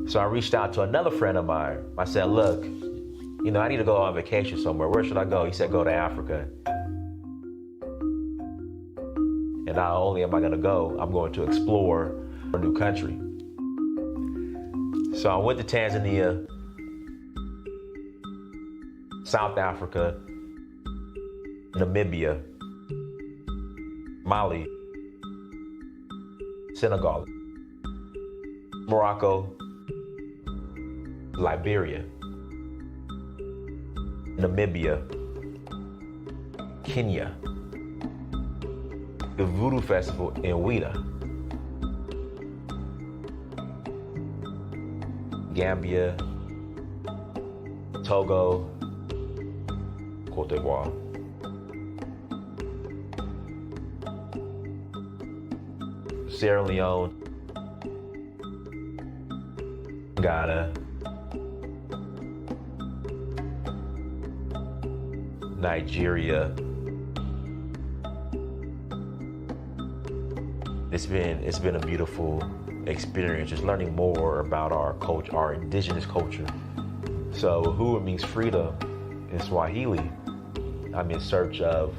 So I reached out to another friend of mine. I said, look, I need to go on vacation somewhere. Where should I go? He said, go to Africa. And not only am I going to go, I'm going to explore a new country. So I went to Tanzania, South Africa, Namibia, Mali, Senegal, Morocco, Liberia, Namibia, Kenya, the Voodoo Festival in Ouida, Gambia, Togo, Cote d'Ivoire. Sierra Leone, Ghana, Nigeria. It's been a beautiful experience, just learning more about our culture, our indigenous culture. So Uhuru means freedom in Swahili. I'm in search of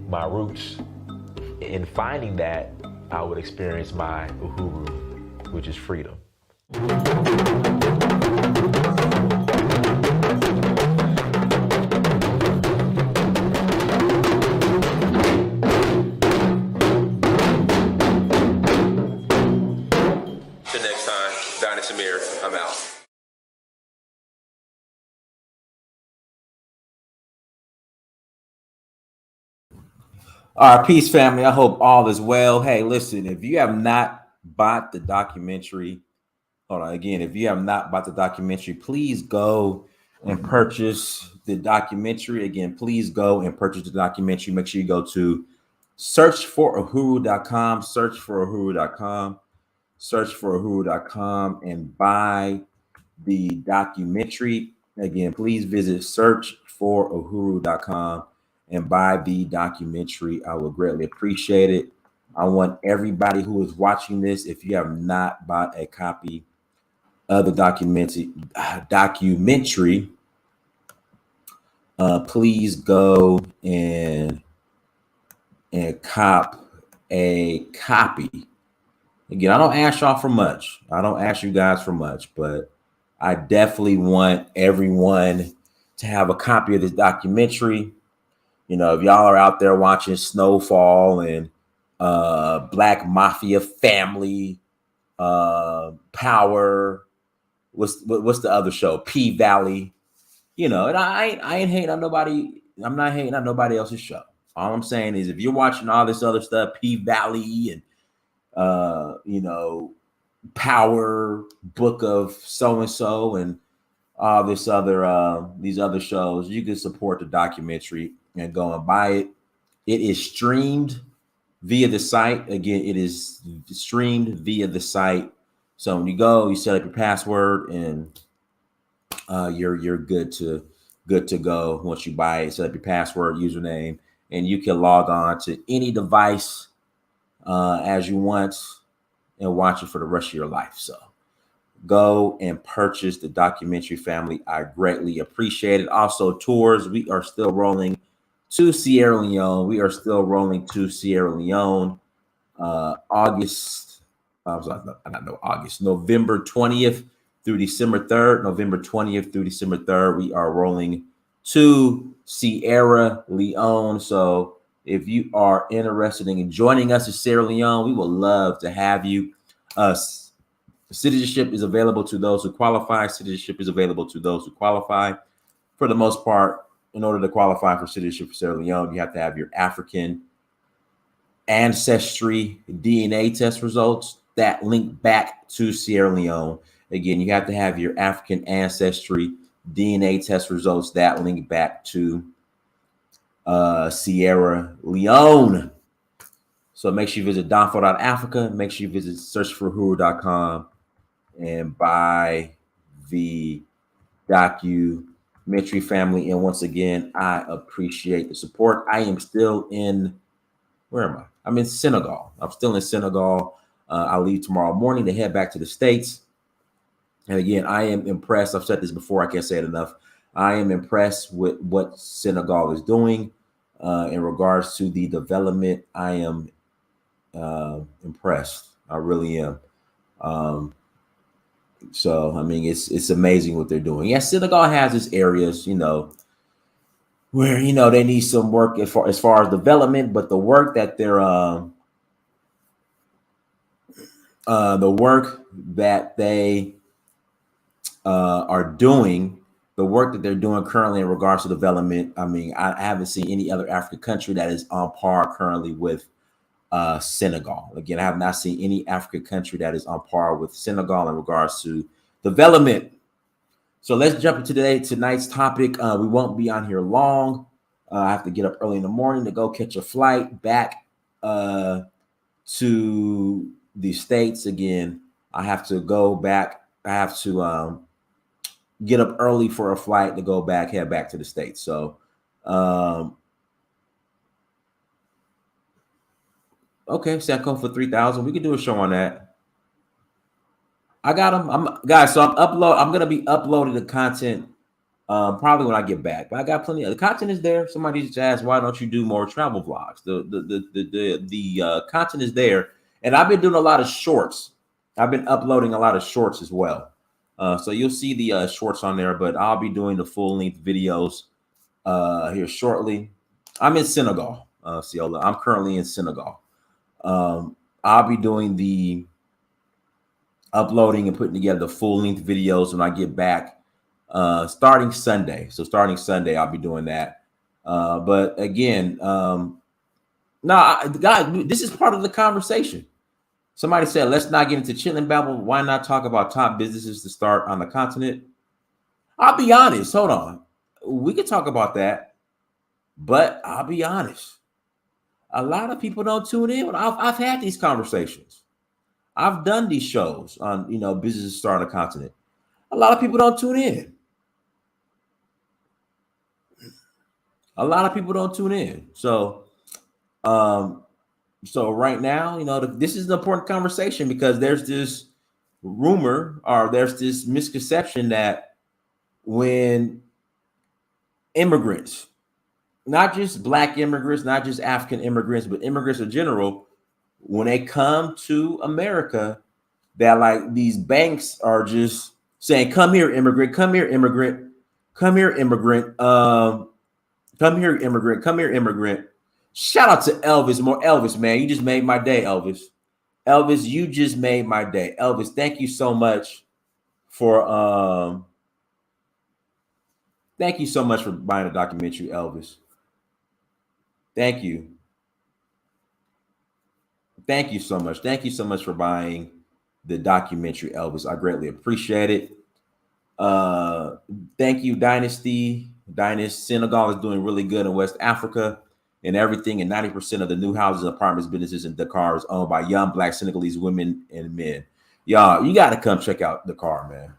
my roots. In finding that, I would experience my Uhuru, which is freedom. Till next time, Dynast Amir, I'm out. All right, peace, family. I hope all is well. Hey, listen, if you have not bought the documentary, hold on again. If you have not bought the documentary, please go and purchase the documentary. Again, please go and purchase the documentary. Make sure you go to searchforuhuru.com, searchforuhuru.com, and buy the documentary. Again, please visit searchforuhuru.com and buy the documentary. I will greatly appreciate it. I want everybody who is watching this, if you have not bought a copy of the documentary, please go and cop a copy. Again, I don't ask y'all for much. I don't ask you guys for much, but I definitely want everyone to have a copy of this documentary. If y'all are out there watching Snowfall and Black Mafia Family, Power, what's the other show? P Valley. And I ain't hating on nobody. I'm not hating on nobody else's show. All I'm saying is if you're watching all this other stuff, P Valley and Power, Book of so and so, and all this other these other shows, you can support the documentary and go and buy it. It is streamed via the site. Again, it is streamed via the site. So when you go, you set up your password, and you're good to go. Once you buy it, set up your password, username, and you can log on to any device as you want and watch it for the rest of your life. So go and purchase the documentary, family. I greatly appreciate it. Also, tours. We are still rolling to Sierra Leone. November 20th through December 3rd. We are rolling to Sierra Leone. So if you are interested in joining us in Sierra Leone, we would love to have you. Citizenship is available to those who qualify. For the most part, in order to qualify for citizenship for Sierra Leone, you have to have your African ancestry DNA test results that link back to Sierra Leone. Again, you have to have your African ancestry DNA test results that link back to Sierra Leone. So make sure you visit donfo.africa. Make sure you visit searchforuhuru.com and buy the documentary, family. And once again, I appreciate the support. I am still in, where am I? I'm in Senegal. I leave tomorrow morning to head back to the States. And again, I am impressed. I've said this before. I can't say it enough. I am impressed with what Senegal is doing in regards to the development. I am impressed. I really am. Um, so I mean, it's amazing what they're doing. Yes, Senegal has its areas, where they need some work as far as development, but the work that they are doing, the work that they're doing currently in regards to development. I mean, I haven't seen any other African country that is on par currently with Senegal. Again, I have not seen any African country that is on par with Senegal in regards to development. So let's jump into tonight's topic. We won't be on here long. I have to get up early in the morning to go catch a flight back to the States again. I have to go back. I have to get up early for a flight to head back to the States. So, okay, Sanko for 3,000. We can do a show on that. I got them. Guys. So I'm gonna be uploading the content probably when I get back. But I got plenty of the content is there. Somebody just asked, why don't you do more travel vlogs? The content is there, and I've been doing a lot of shorts. I've been uploading a lot of shorts as well. So you'll see the shorts on there, but I'll be doing the full length videos here shortly. I'm in Senegal, Ciola. I'm currently in Senegal. I'll be doing the uploading and putting together the full length videos when I get back starting Sunday. So starting Sunday, I'll be doing that. But again, guys, this is part of the conversation. Somebody said, let's not get into chilling babble. Why not talk about top businesses to start on the continent? I'll be honest. Hold on. We could talk about that, but I'll be honest. A lot of people don't tune in. I've had these conversations. I've done these shows on, businesses to start on the continent. A lot of people don't tune in. A lot of people don't tune in. So right now, this is an important conversation because there's this rumor or there's this misconception that when immigrants, not just Black immigrants, not just African immigrants, but immigrants in general, when they come to America, that like these banks are just saying, come here, immigrant, come here, immigrant, come here, immigrant, come here, immigrant, come here, immigrant. Shout out to Elvis. Elvis, man, you just made my day, Elvis. Elvis, you just made my day. Elvis, thank you so much for buying a documentary, Elvis. Thank you. Thank you so much. Thank you so much for buying the documentary, Elvis. I greatly appreciate it. Thank you, Dynasty. Senegal is doing really good in West Africa and everything. And 90% of the new houses, apartments, businesses in Dakar is owned by young Black Senegalese women and men. Y'all, you got to come check out Dakar, man.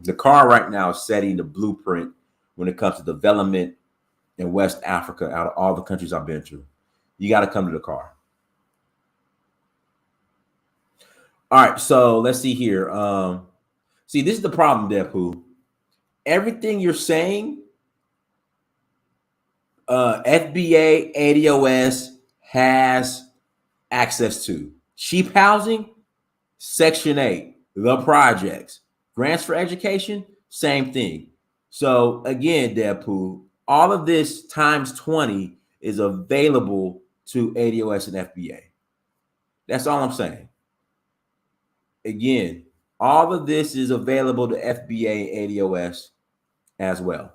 Dakar right now is setting the blueprint when it comes to development in West Africa out of all the countries I've been to. You got to come to Dakar. All right, so let's see here. See, this is the problem, Depu. Everything you're saying, FBA, ADOS has access to. Cheap housing, Section 8, the projects. Grants for education, same thing. So again, Depu, all of this times 20 is available to ADOS and FBA. That's all I'm saying. Again, all of this is available to FBA and ADOS as well.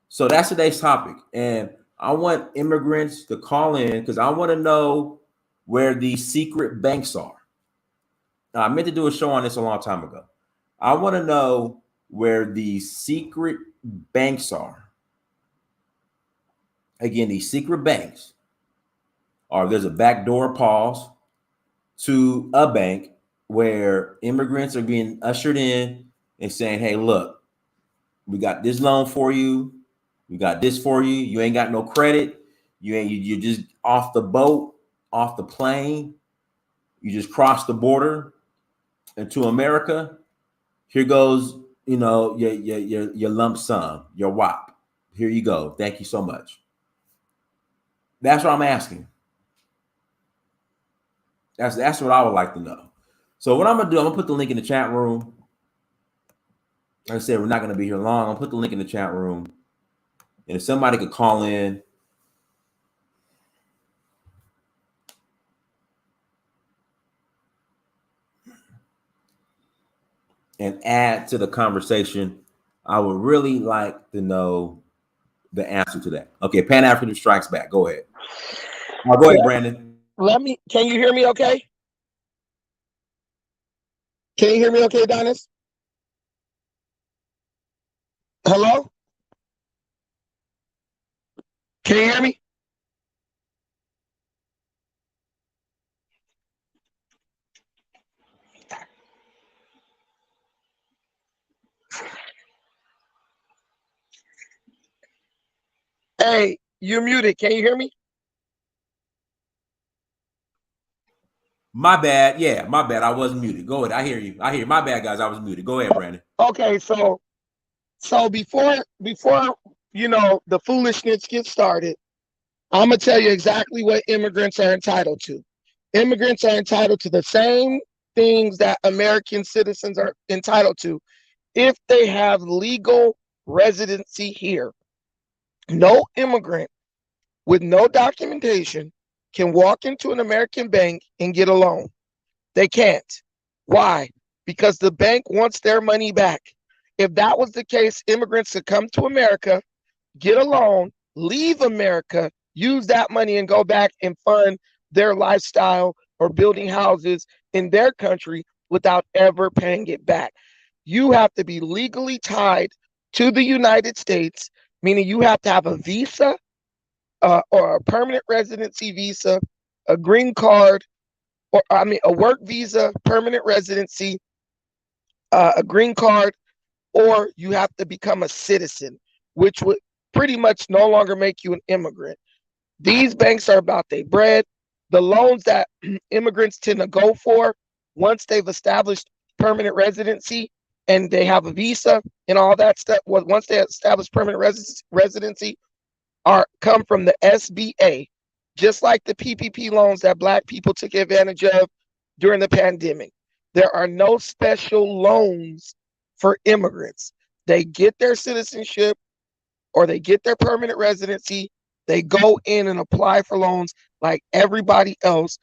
So that's today's topic. And I want immigrants to call in because I want to know where the secret banks are. Now, I meant to do a show on this a long time ago. I want to know where the secret banks are. Again, these secret banks are there's a backdoor pause to a bank where immigrants are being ushered in and saying, hey, look, we got this loan for you. We got this for you. You ain't got no credit. You're just off the boat, off the plane. You just crossed the border into America. Here goes, your lump sum, your WAP. Here you go. Thank you so much. That's what I'm asking. That's what I would like to know. So what I'm gonna do, I'm gonna put the link in the chat room. Like I said, we're not gonna be here long. I'll put the link in the chat room, and if somebody could call in and add to the conversation, I would really like to know the answer to that. Okay, Pan African Strikes Back. Go ahead. Go ahead, Brandon. Can you hear me okay? Can you hear me okay, Donis? Hello? Can you hear me? Hey, you're muted. Can you hear me? My bad. Yeah, my bad. I was muted. Go ahead. I hear you. My bad, guys. I was muted. Go ahead, Brandon. Okay, so before the foolishness gets started, I'm gonna tell you exactly what immigrants are entitled to. Immigrants are entitled to the same things that American citizens are entitled to if they have legal residency here. No immigrant with no documentation can walk into an American bank and get a loan. They can't. Why? Because the bank wants their money back. If that was the case, immigrants could come to America, get a loan, leave America, use that money and go back and fund their lifestyle or building houses in their country without ever paying it back. You have to be legally tied to the United States, meaning you have to have a visa or a permanent residency visa, a green card, a work visa, permanent residency, a green card, or you have to become a citizen, which would pretty much no longer make you an immigrant. These banks are about their bread. The loans that immigrants tend to go for, once they've established permanent residency and they have a visa and all that stuff, once they establish permanent residency, come from the SBA, just like the PPP loans that Black people took advantage of during the pandemic. There are no special loans for immigrants. They get their citizenship or they get their permanent residency. They go in and apply for loans like everybody else.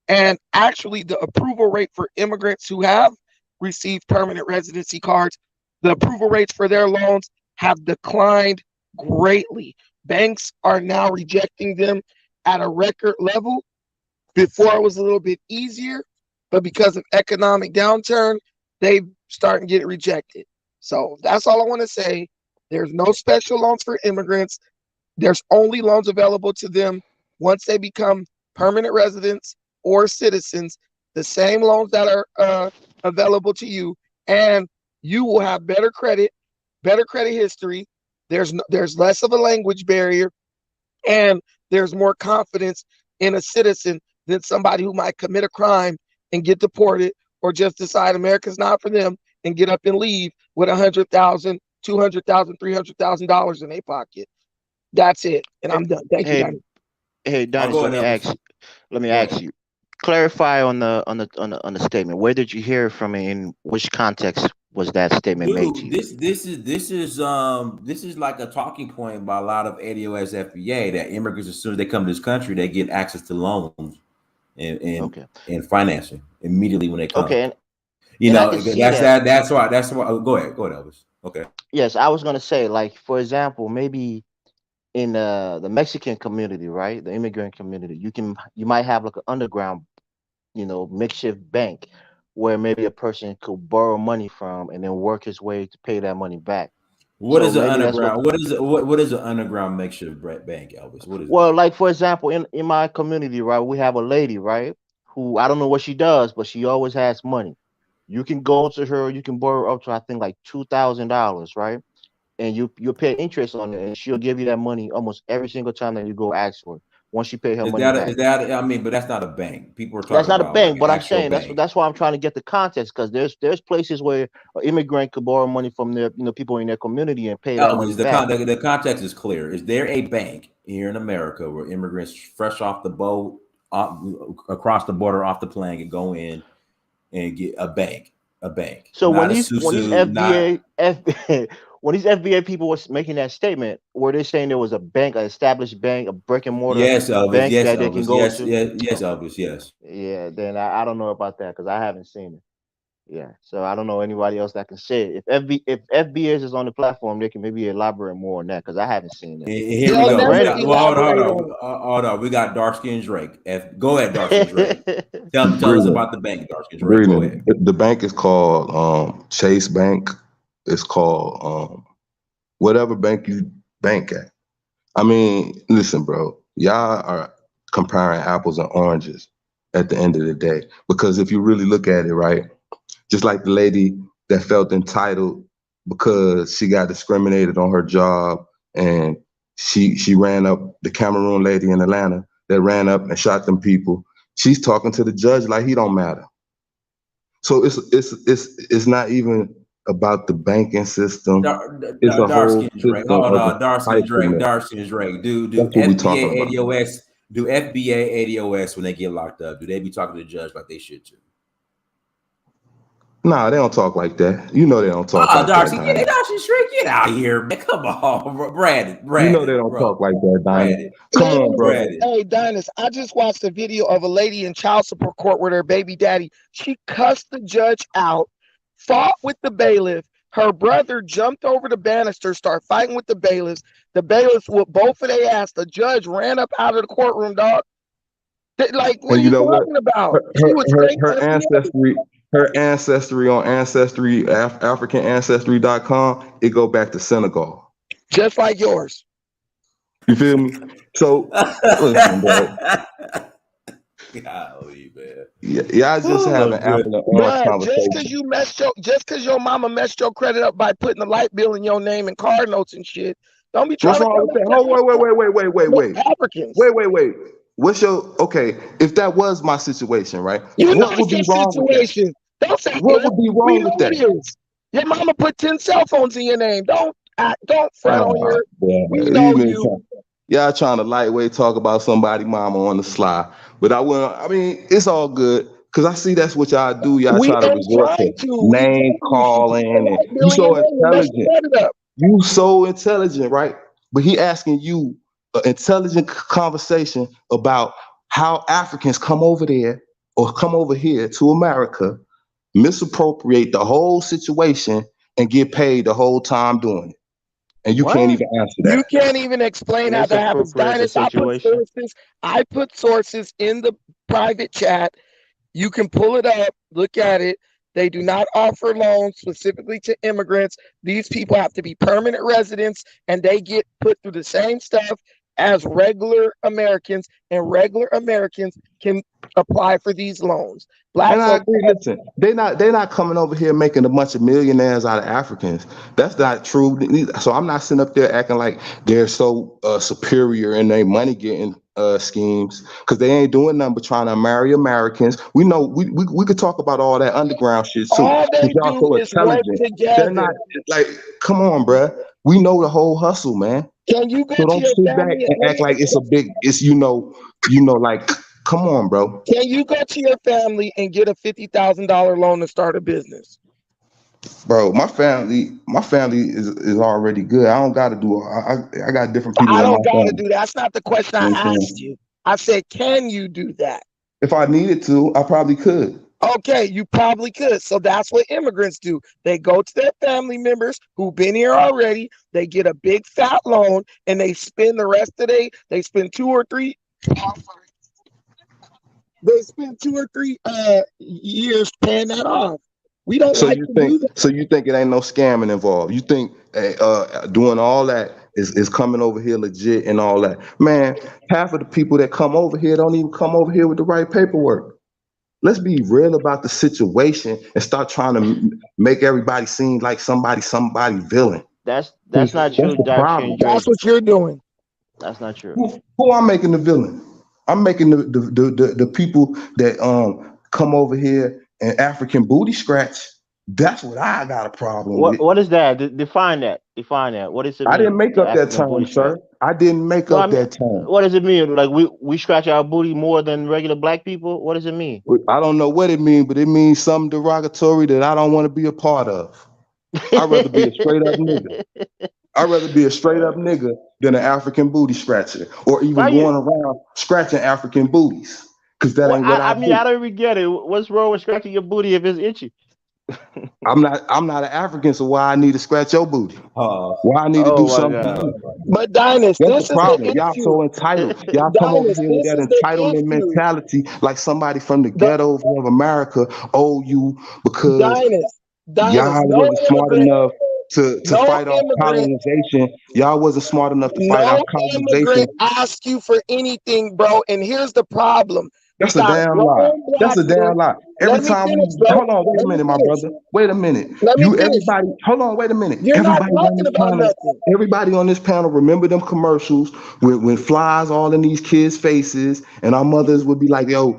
And actually, the approval rate for immigrants who have received permanent residency cards, the approval rates for their loans have declined greatly. Banks are now rejecting them at a record level. Before it was a little bit easier, but because of economic downturn, they starting to get rejected. So that's all I want to say. There's no special loans for immigrants. There's only loans available to them once they become permanent residents or citizens. The same loans that are available to you, and you will have better credit history. There's less of a language barrier, and there's more confidence in a citizen than somebody who might commit a crime and get deported, or just decide America's not for them and get up and leave with $100,000, $200,000, $300,000 in their pocket. That's it, and I'm done. Thank you, Donnie. Hey, Donnie, let me ask you. Clarify on the statement. Where did you hear it from, in which context was that statement made to you? This is like a talking point by a lot of ADOS FBA that immigrants, as soon as they come to this country, they get access to loans and financing immediately when they come. Okay, that's why. Go ahead, Elvis. Okay. Yes, I was gonna say, like, for example, maybe in the Mexican community, right, the immigrant community, you might have like an underground, makeshift bank where maybe a person could borrow money from and then work his way to pay that money back. What is an underground? What is an underground makeshift bank, Elvis? What is well, like, for example, in my community, right, we have a lady, right, who, I don't know what she does, but she always has money. You can go to her, you can borrow up to, I think, like $2,000, right? And you pay interest on it, and she'll give you that money almost every single time that you go ask for it. once she paid her Is money that, back. is that? I mean, but that's not a bank. People are That's talking not a about like bank, an but I'm actual saying bank. that's why I'm trying to get the context, because there's places where an immigrant could borrow money from their people in their community and pay that money Elvis, back. the context is clear. Is there a bank here in America where immigrants fresh off the boat, across the border, off the plane, can go in and get a bank? A bank, So not a when these susu, not. when these FBA people was making that statement, were they saying there was a bank, an established bank, a brick and mortar Yes, Elvis. bank Yes, that they can Elvis. go Yes, to? yes, yes, Okay. Elvis. Yes. Yeah, then I don't know about that because I haven't seen it. Yeah, so I don't know anybody else that can say it. If FBS is on the platform, they can maybe elaborate more on that because I haven't seen it. Here we They'll go. We never got. Well, elaborate on it. hold on. We got dark skin Drake. Go ahead, dark skin Drake. Tell us Greeting, about the bank, dark skin Drake. Go greeting. ahead. The bank is called Chase Bank. It's called whatever bank you bank at. I mean, listen, bro. Y'all are comparing apples and oranges at the end of the day. Because if you really look at it, right, just like the lady that felt entitled because she got discriminated on her job, and she ran up, the Cameroon lady in Atlanta that ran up and shot them people. She's talking to the judge like he don't matter. So it's not even about the banking system. It's a Dark whole skin Drake. system Hold of on, dark skin Drake. entitlement. Dark skin Drake. Do That's what we talking FBA about. ADOS do FBA ADOS when they get locked up? Do they be talking to the judge like they should too? Nah, they don't talk like that. You know they don't talk like that, Darcy, Diamond. Darcy Drake, get out of here, man. Come on, Brandon, You know they don't bro, talk like that, Diamond. Brandon, Come on, bro. Brandon. Hey, Dynas, I just watched a video of a lady in child support court with her baby daddy. She cussed the judge out, fought with the bailiff. Her brother jumped over the banister, started fighting with the bailiffs. The bailiffs whooped both of their ass. The judge ran up out of the courtroom, dog. Like, what And are you you know what? talking about? Her She was straight her FBA. ancestry on Ancestry, AfricanAncestry.com, it go back to Senegal. Just like yours. You feel me? So listen, bro. Golly, man. Y'all just have an apple and orange Bruh, conversation. just cause your mama messed your credit up by putting the light bill in your name and car notes and shit, don't be trying What's to wrong come with that? at Oh, wait. Africans. What's your okay? If that was my situation, right? You know What would it's be your wrong with that? situation. Don't say What it. would be We wrong know with that? it is. Your mama put 10 cell phones in your name. Don't front on Oh, your. boy. We know you. Y'all trying to lightweight talk about somebody mama on the sly. But I mean, it's all good. Cause I see that's what y'all do. Y'all We try to ain't resort to trying to. We name told you she put the calling, and light you bill in your so name and messed intelligent. your credit up. You so intelligent, right? But he asking you an intelligent conversation about how Africans come over there or come over here to America, misappropriate the whole situation, and get paid the whole time doing it. And you can't What? even answer You that. can't even explain how that happens. Misappropriate the Dynas, situation. I put sources in the private chat. You can pull it up, look at it. They do not offer loans specifically to immigrants. These people have to be permanent residents and they get put through the same stuff as regular Americans, and regular Americans can apply for these loans. Black And I folks, agree. Listen, they not coming over here making a bunch of millionaires out of Africans. That's not true. So I'm not sitting up there acting like they're so superior in their money getting schemes, because they ain't doing nothing but trying to marry Americans. We know we could talk about all that underground shit too. all Because they y'all do so is work intelligent. They're together. not like, come on, bruh. We know the whole hustle, man. Can you go So to don't your sit back family? and act like it's a big. It's like, come on, bro. Can you go to your family and get a $50,000 loan to start a business? Bro, my family is already good. I don't got to do. I got different people I in my don't got to family. do that. That's not the question I You know what I'm asked saying? you. I said, can you do that? If I needed to, I probably could. Okay, you probably could. So that's what immigrants do. They go to their family members who've been here already. They get a big fat loan and they spend the rest of they spend 2 or 3 they spend 2 or 3 years paying that off. We don't So like you to think do that. so you think it ain't no scamming involved? You think doing all that is coming over here legit and all that? Man, half of the people that come over here don't even come over here with the right paperwork. Let's be real about the situation and stop trying to make everybody seem like somebody villain. That's 'Cause not that's true, the dark skin problem. That's Drake. what you're doing. That's not true. Who I'm making the villain? I'm making the people that come over here and African booty scratch. That's what I got a problem with. What is that? Define that. Define that. What does it I didn't mean? make The up that African booty term, scratch. sir. I didn't make No, I up mean, that term. what does it mean? Like we scratch our booty more than regular black people? What does it mean? I don't know what it means, but it means something derogatory that I don't want to be a part of. I'd rather be a straight up nigga. I'd rather be a straight up nigga than an African booty scratcher, or Why even you? going around scratching African booties, because that Well, ain't what I I mean, do. I don't even get it. What's wrong with scratching your booty if it's itchy? I'm not an African, so why I need to scratch your booty? Pause. Why I need to do Oh my something to god. you? But Dynast, That's the this is the problem. Y'all issue. so entitled. Y'all come over Dynast, here with this that is the entitlement issue. mentality, like somebody from the The ghettos of America owe you because Dynast, y'all no wasn't smart immigrant, enough to no fight off immigrant, colonization. Y'all wasn't smart enough to fight off no colonization. immigrant asks you for anything, bro. And here's the problem. You That's a got damn lie. grown That's black a men. damn lie. Every Let me time finish, we bro. hold on, wait a Let me minute, my finish. brother. Wait a minute. Let me finish. Everybody, hold on, wait a minute. You're not talking about nothing. Everybody on this panel, remember them commercials when flies all in these kids' faces, and our mothers would be like, "Yo,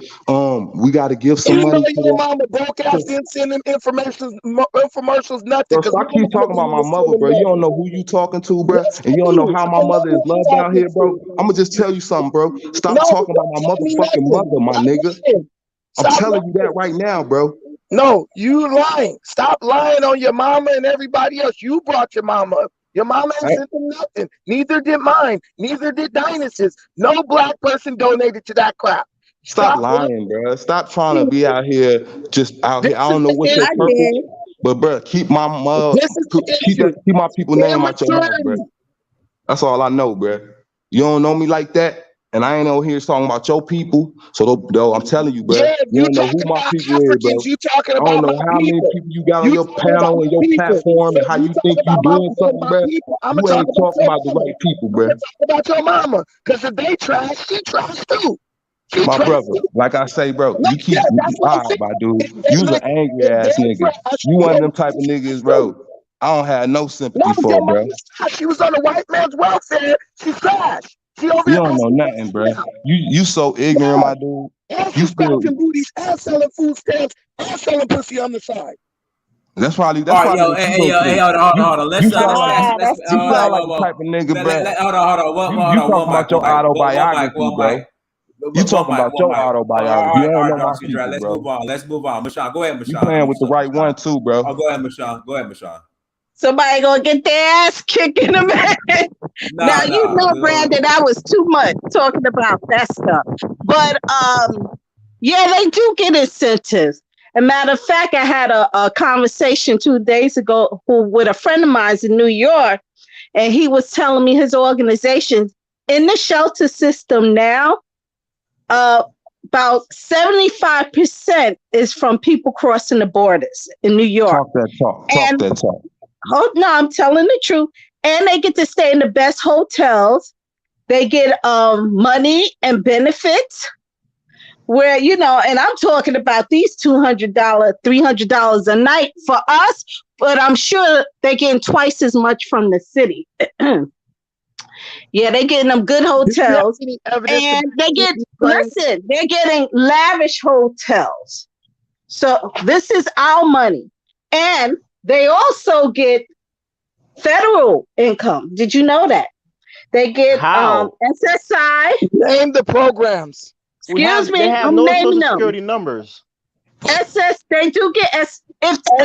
we got to give some You know money to your mama broke ass the." didn't send them infomercials, nothing, Bro, because stop my keep mama talking about didn't my even send mother, them bro. You don't nothing. know who you talking to, bro, Yes, and I you don't know do. how I my know mother who is you loved out talking here, bro. to. I'm gonna just tell you something, bro. Stop No, talking about don't my tell me motherfucking nothing. mother, my Stop nigga. lying. I'm Stop telling you that lying. right now, bro. No, you lying. Stop lying on your mama and everybody else. You brought your mama up. Your mama ain't sent them nothing. Neither did mine. Neither did Dynas's. No black person donated to that crap. Stop Stop lying. lying, bro. Stop trying to be out here, just out This here. I is don't know the what's your issue. purpose, but bro, keep my mother, This is the issue. keep my people name out your mouth, bro. Immaturity. That's all I know, bro. You don't know me like that, and I ain't over here talking about your people. So though I'm telling you, bro, Yeah, you you don't know who talking my about people is, Africans. bro. You talking I don't about know my how many people. people you got on You your talking about panel and my your people. platform, and If how you you think talking you about doing something, my bro. people, I'm You gonna talk ain't about talking your about the mama. right people, I'm bro. gonna talk about your mama. Because if they trash, she trash too. She My trash brother, too. like I say, bro, No, you yeah, keep that's what all I'm right, saying. my dude. If You's they, an angry if ass they're nigga. trash, You one your of them type mama of niggas, trash too. bro. I don't have no No, sympathy for, your bro. mama's trash. She was on the white man's welfare. She's trash. She over You here don't know asking for nothing, bro. handouts. You so ignorant, Yeah. my dude. And You she's still. scratching booties and selling food stamps and selling pussy on the side. All That's right, probably yo, what you hey, go yo, hey, through. hold on, hold on, You hold on. you sound like Let's That's you too hold sound on, much. like whoa, the type whoa. of nigga, bro. Hold on, hold on, You talking about your autobiography, one bro. mic, You talking about one your mic. autobiography. You All don't right, know my Darcy Dry. people, Let's bro. move on. Let's move on. Mashawn, go ahead, You Mashawn. playing with the right one too, bro. Oh, go ahead, Mashawn. Go ahead, Mashawn. Somebody gonna get their ass kicked in a minute. Now you know, Brandon, I was too much talking about that stuff. But yeah, they do get incentives. As a matter of fact, I had a conversation 2 days ago with a friend of mine in New York, and he was telling me his organization in the shelter system now, about 75% is from people crossing the borders in New York. Talk that talk. Talk And that talk. no, I'm telling the truth. And they get to stay in the best hotels. They get money and benefits where, and I'm talking about these $200, $300 a night for us, but I'm sure they're getting twice as much from the city. Yeah, they're getting them good hotels. And they're getting lavish hotels. So this is our money. And they also get federal income. Did you know that? They get How? SSI. Name the programs. They Excuse me, have I'm no naming social them. security numbers. They do get if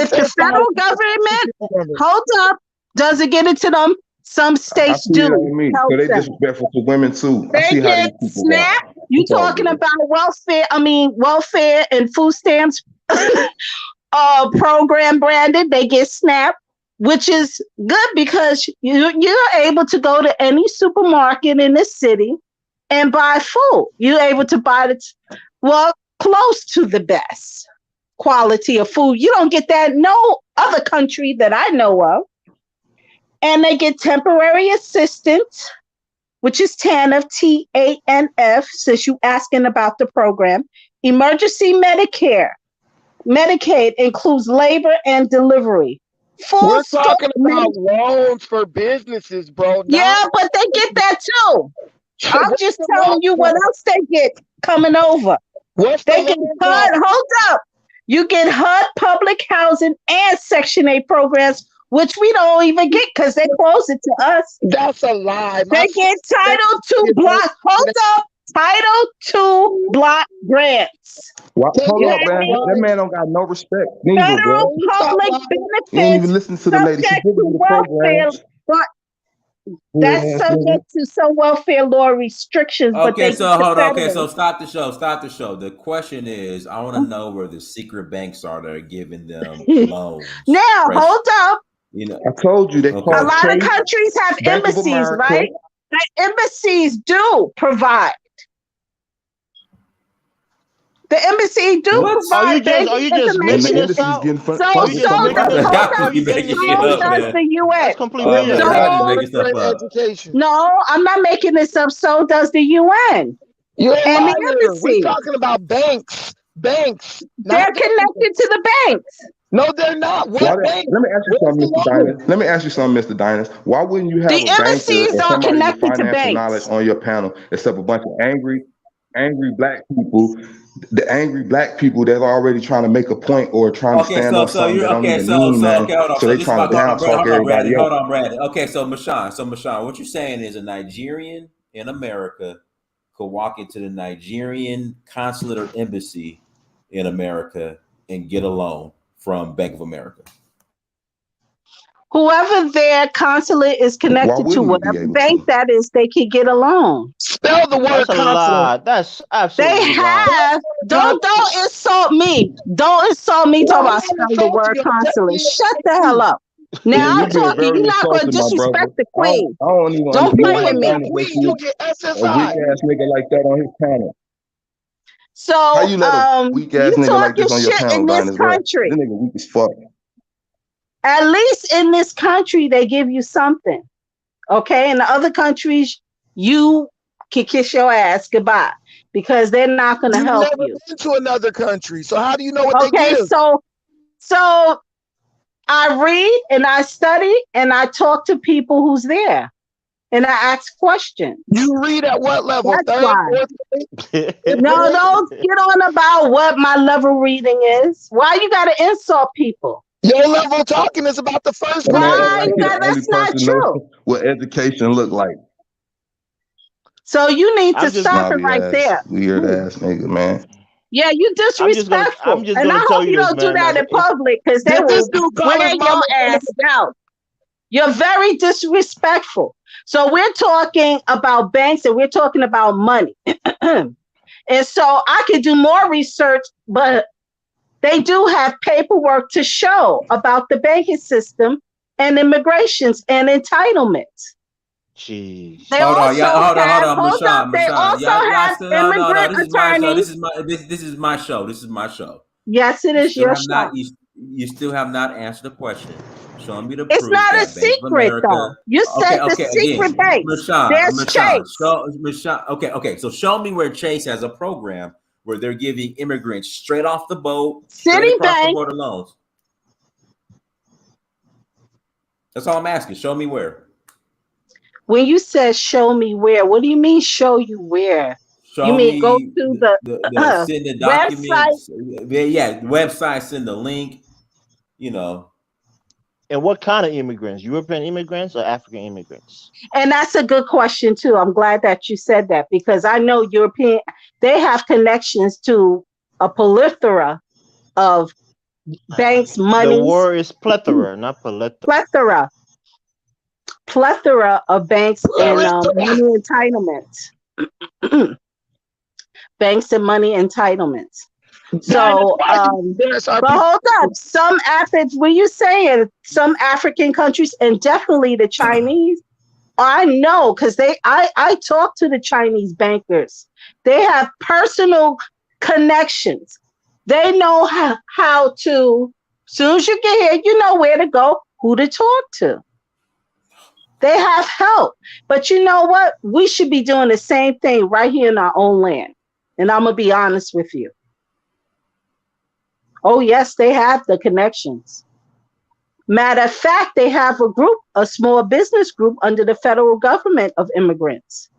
the federal government, hold up, doesn't get it to them, some I states see it do ain't me. help So they them. disrespectful to women too. I They see how these get people SNAP. are. You It's all talking good. about welfare and food stamps program, Brandon. They get SNAP, which is good because you're able to go to any supermarket in the city and buy food. You're able to buy close to the best quality of food. You don't get that in no other country that I know of. And they get temporary assistance, which is TANF, TANF, since you asking about the program. Emergency Medicare. Medicaid includes labor and delivery. Full We're scope. talking about loans for businesses, bro. Yeah, but they get that too. I'm just telling you what else they get coming over. What's They the get loan HUD. for? Hold up. You get HUD public housing and Section 8 programs, which we don't even get because they close it to us. That's a lie. They get Title II block. Hold up. Title II block grants. Hold Yeah, up, man. That man don't got no respect neither, federal bro. public He ain't even benefits listen to the lady. She subject giving to you the welfare, program. but that's subject to some welfare law restrictions. But Okay, they so get the hold on. Okay, federal. so stop the show. Stop the show. The question is, I want to know where the secret banks are that are giving them loans. Now, hold up. You know, I told you they A call lot of Chase, countries have Bank of embassies, America. right? The embassies do provide. The embassy do What? provide Are you just And the making information. this embassy's out? getting So funded just from the making does, this government. hold up, up. or you getting this Making So shit up, information? does man. the That's UN. complete Oh man, BS. y'all just So making stuff up. Education. no, I'm not making this up. So does the UN You're a and the liar. We're embassy. talking about banks. Banks. They're Not government. connected to the banks. No, they're not. What bank? Let me ask you Where's something, the Mr. loan? Dinus. Let me ask you something, Mr. Dinus. Why wouldn't you have The a banker embassies or are somebody with connected to financial knowledge banks. on your panel except a bunch of angry black people, the angry black people that are already trying to make a point or trying to Okay, stand on so something you're that don't okay. even mean nothing. Okay, hold on. So So they this is trying my to down talk everybody else. hold on, Brandon. Okay, so Mashawn. What you're saying is a Nigerian in America could walk into the Nigerian consulate or embassy in America and get a loan from Bank of America. Whoever their consulate is Why connected to, wouldn't we be whatever able bank to? that is, they can get a loan. Spell the word That's a consulate. lie. That's They absolutely lying. have. Don't insult me. Don't insult me. Talk about spell the word consulate. Shut the hell up. Yeah, Now you're I'm being talking. very You're not going to insulting, my brother. disrespect the queen. I don't even Don't understand play why with me. Dinus lets You'll you get a weak SSI. ass nigga like that on his panel. So How you let a weak ass you nigga like talking this on your shit panel, in this Dinus, bro? country. This nigga weak as fuck. At least in this country, they give you something. Okay, in the other countries, you can kiss your ass goodbye because they're not going to You've help never you. been to another country, so how do you know what they Okay, give? so I read and I study and I talk to people who's there and I ask questions. You read at what level? That's Third, why. fourth grade? No, don't get on about what my level reading is. Why you got to insult people? Your level talking is about the first That man grade. act like he the only That's not person knows true. what education look like. So you need to I'm just stop it Snobby right ass, there. weird ass nigga, man. Yeah, you disrespectful. I'm just And I gonna tell hope you you this, don't do man. that in public because they Did this will dude call wear his your mama? ass out. You're very disrespectful. So we're talking about banks and we're talking about money. And so I could do more research, but they do have paperwork to show about the banking system and immigrations and entitlements. Jeez. They Hold on, also hold have, on, hold up, they Mashawn. also Y'all have still no. immigrant This is my show. attorneys. This is my show. This is my show. Yes, it You is still your have show. not you still have not answered the question. Showing me the It's proof not a that Bank of secret America. though. You said the Again, secret banks. There's Chase. Mashawn. Okay. So show me where Chase has a program where they're giving immigrants straight off the boat, straight across the Citibank. border loans. That's all I'm asking. Show me where. When you said show me where, what do you mean show you where? You Show mean go me to the the send the website? documents. Yeah, website, send the link. You know. And what kind of immigrants? European immigrants or African immigrants? And that's a good question too. I'm glad that you said that because I know European, they have connections to a plethora of banks, The monies, word is plethora, not plethora. plethora of banks and money entitlements. Banks and money entitlements. So, but hold up, some Africans, when you saying some African countries and definitely the Chinese, I know because I talk to the Chinese bankers. They have personal connections. They know how to, as soon as you get here, you know where to go, who to talk to. They have help. But you know what? We should be doing the same thing right here in our own land. And I'm going to be honest with you. Oh, yes, they have the connections. Matter of fact, they have a small business group under the federal government of immigrants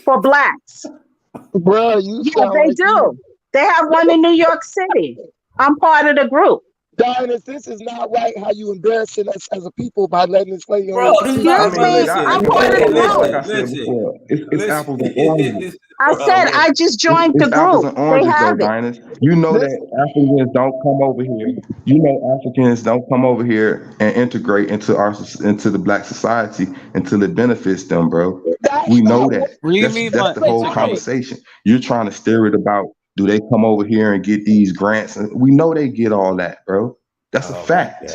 for blacks. Bro, you Yeah, sound they like do. They have one in New York City. I'm part of the group. Dynast, this is not right how you embarrassing us as a people by letting this lady on Bro, your this is TV. not. Excuse me, I'm part of the group. Like I said before, it's apples and oranges. I Oh said man, I just joined the It's apples group. and They oranges though, have it. Dinus. You know This, that Africans don't come over here. You know Africans don't come over here and integrate into the black society until it benefits them, bro. that's We know not that. what. What do you That's mean that's by the whole integrate? conversation. You're trying to steer it about do they come over here and get these grants? And we know they get all that, bro. That's a oh my fact.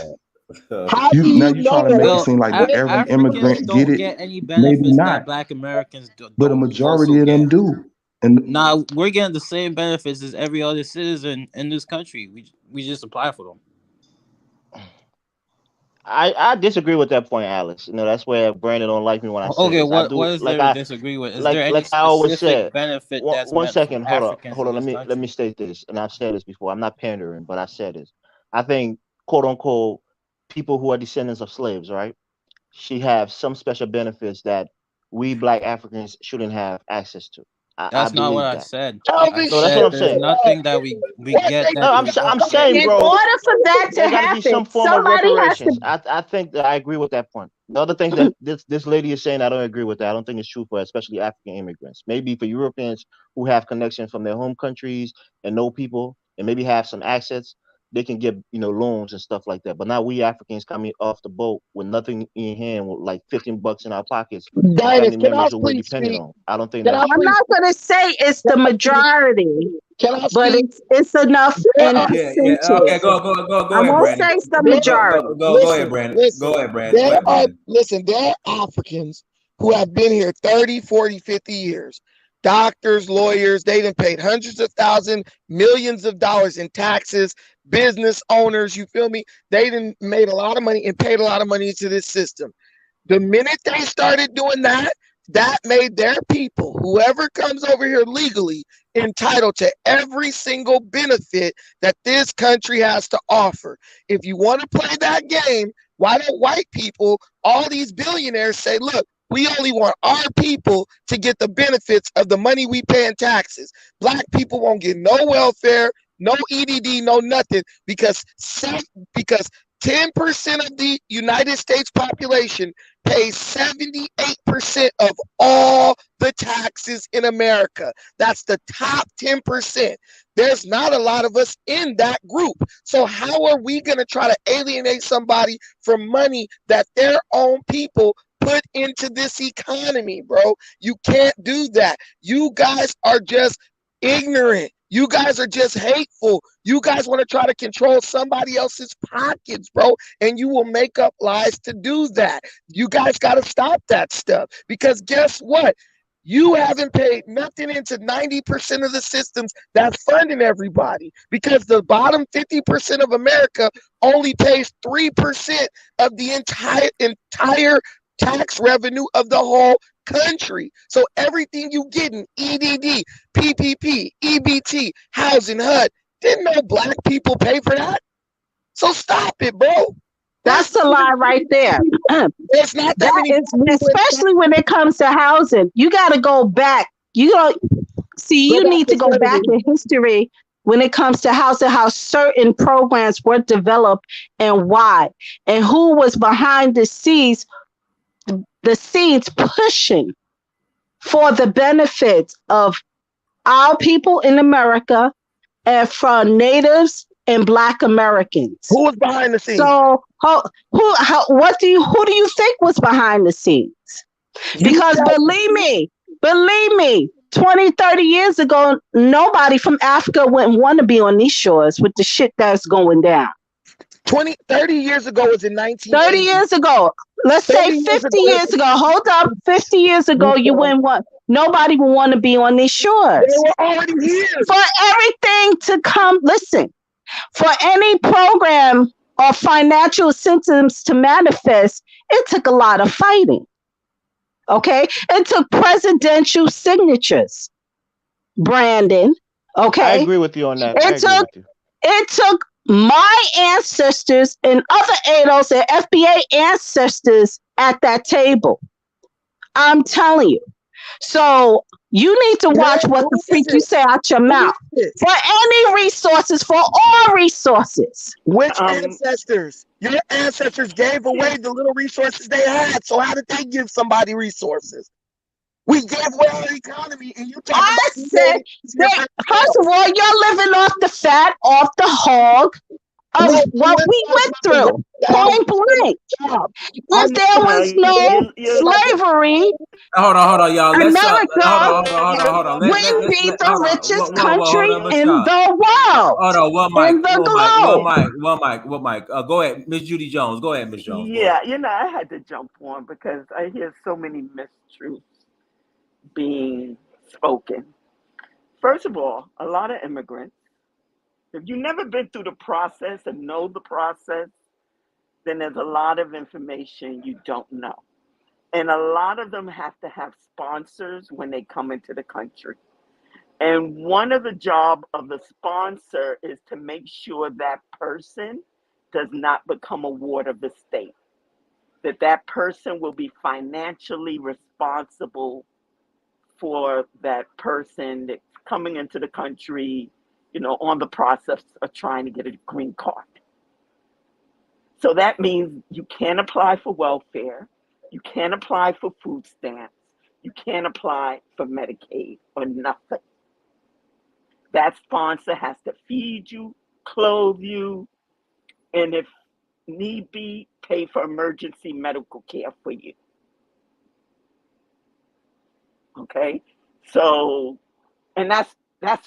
god. How do Now you you're know trying to make it that? Well, seem like every Africans immigrant get don't it. get any Maybe benefits not, that Black Americans but a don't majority also of them get. do. And Now we're getting the same benefits as every other citizen in this country. We just apply for them. I disagree with that point, Alex. You know, that's where Brandon don't like me when I say Okay, this. I what do is there to disagree with? Is there any like I always specific said. benefit One, that's one meant for second, Africans hold in on. this Let me country? state this, and I've said this before. I'm not pandering, but I said this. I think, quote unquote, people who are descendants of slaves, right, should have some special benefits that we Black Africans shouldn't have access to. I That's not what believe I that. said. Tell I me So that's what said shit. I'm there's saying. nothing that we What get they No, that do I'm we I'm don't get. saying, In bro, order for that to there got to be happen, some form of somebody has to. reparations. I think that I agree with that point. The other thing that this lady is saying, I don't agree with that. I don't think it's true for especially African immigrants. Maybe for Europeans who have connections from their home countries and know people and maybe have some assets, they can get loans and stuff like that. But now we Africans coming off the boat with nothing in hand, with like 15 bucks in our pockets, and family Dynast, can I members who we're please dependent speak? on. I don't think Can that's I I'm true. please not going to say it's can the I speak? majority, Can I but speak? it's enough There in are Yeah, yeah. Okay, percentage. go I ahead, won't Brandon. say it's the there majority. Go ahead, listen, Brandon. listen. Go ahead, Brandon. Go ahead, Brandon. There are Africans who have been here 30, 40, 50 years. Doctors, lawyers, they done paid hundreds of thousands, millions of dollars in taxes, business owners, you feel me? They done made a lot of money and paid a lot of money into this system. The minute they started doing that, that made their people, whoever comes over here legally, entitled to every single benefit that this country has to offer. If you want to play that game, why don't white people, all these billionaires, say, look, we only want our people to get the benefits of the money we pay in taxes. Black people won't get no welfare, no EDD, no nothing, because 10% of the United States population pays 78% of all the taxes in America. That's the top 10%. There's not a lot of us in that group. So how are we going to try to alienate somebody from money that their own people put into this economy, bro? You can't do that. You guys are just ignorant. You guys are just hateful. You guys want to try to control somebody else's pockets, bro, and you will make up lies to do that. You guys got to stop that stuff, because guess what? You haven't paid nothing into 90% of the systems that's funding everybody, because the bottom 50% of America only pays 3% of the entire tax revenue of the whole country. So everything you getting, EDD, PPP, EBT, housing, HUD, didn't no black people pay for that? So stop it, bro. That's a lie right there. There's not that That many is, black people. especially when it comes to housing. You got to go back. You don't see. Go You back need to to go back 70. in history when it comes to housing, how certain programs were developed and why, and who was behind the scenes pushing for the benefits of our people in America and from natives and Black Americans. Who was behind the scenes? So, who do you think was behind the scenes? Because believe me, 20, 30 years ago, nobody from Africa wouldn't want to be on these shores with the shit that's going down. 20, 30 years ago was in 1980. 30 years ago, let's say 50 years ago, hold up, 50 years ago, nobody would want to be on these shores. They were already here. For everything to come, listen, for any program or financial systems to manifest, it took a lot of fighting. Okay? It took presidential signatures, Brandon. Okay? I agree with you on that. It took my ancestors and other ADOS and FBA ancestors at that table. I'm telling you. So you need to watch what the freak you say out your mouth. For any resources, for all resources. Which ancestors? Your ancestors gave away the little resources they had. So how did they give somebody resources? We gave away our economy, and you talking I about said, first of all, you're living off the fat, off the hog of what we went through. Point blank. If there was no slavery, hold on, y'all. America wouldn't be the richest country in the world. Hold on, one globe. mic. Go ahead, Miss Judy Jones. Go ahead, Miss Jones. Yeah, I had to jump on because I hear so many mistruths being spoken. First of all, a lot of immigrants, if you've never been through the process and know the process, then there's a lot of information you don't know. And a lot of them have to have sponsors when they come into the country. And one of the job of the sponsor is to make sure that person does not become a ward of the state, that person will be financially responsible for that person that's coming into the country, on the process of trying to get a green card. So that means you can't apply for welfare, you can't apply for food stamps, you can't apply for Medicaid or nothing. That sponsor has to feed you, clothe you, and if need be, pay for emergency medical care for you. Okay? So, and that's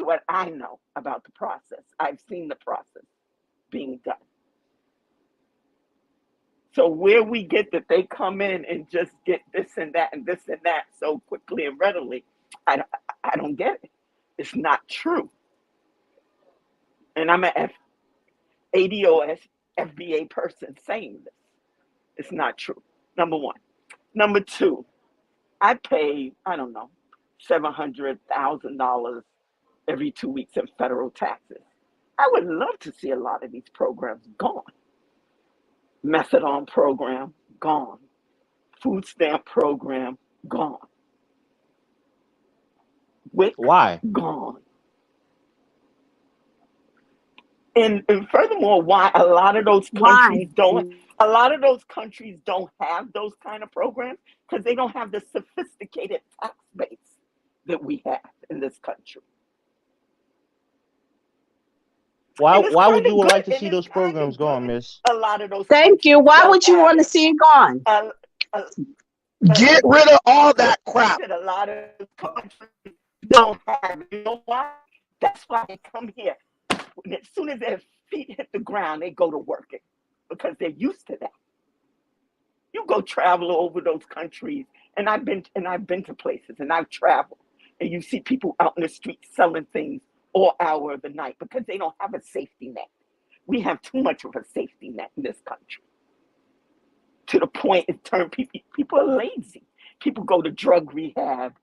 what I know about the process. I've seen the process being done. So where we get that they come in and just get this and that and this and that so quickly and readily, I don't get it. It's not true. And I'm an ADOS FBA person saying this. It's not true. Number one. Number two, I pay, I don't know, $700,000 every 2 weeks in federal taxes. I would love to see a lot of these programs gone. Methadone program, gone. Food stamp program, gone. WIC, Why? Gone. And furthermore, why a lot of those countries don't have those kind of programs, because they don't have the sophisticated tax base that we have in this country. Why would you like to see those programs gone, Miss? A lot of those. Thank you. Why would you want to see it gone? Get rid of all that crap. A lot of countries don't have. You know why? That's why they come here. As soon as their feet hit the ground, they go to working because they're used to that. You go travel over those countries, and I've been to places, and I've traveled, and you see people out in the street selling things all hour of the night because they don't have a safety net. We have too much of a safety net in this country. To the point it turned people are lazy. People go to drug rehab.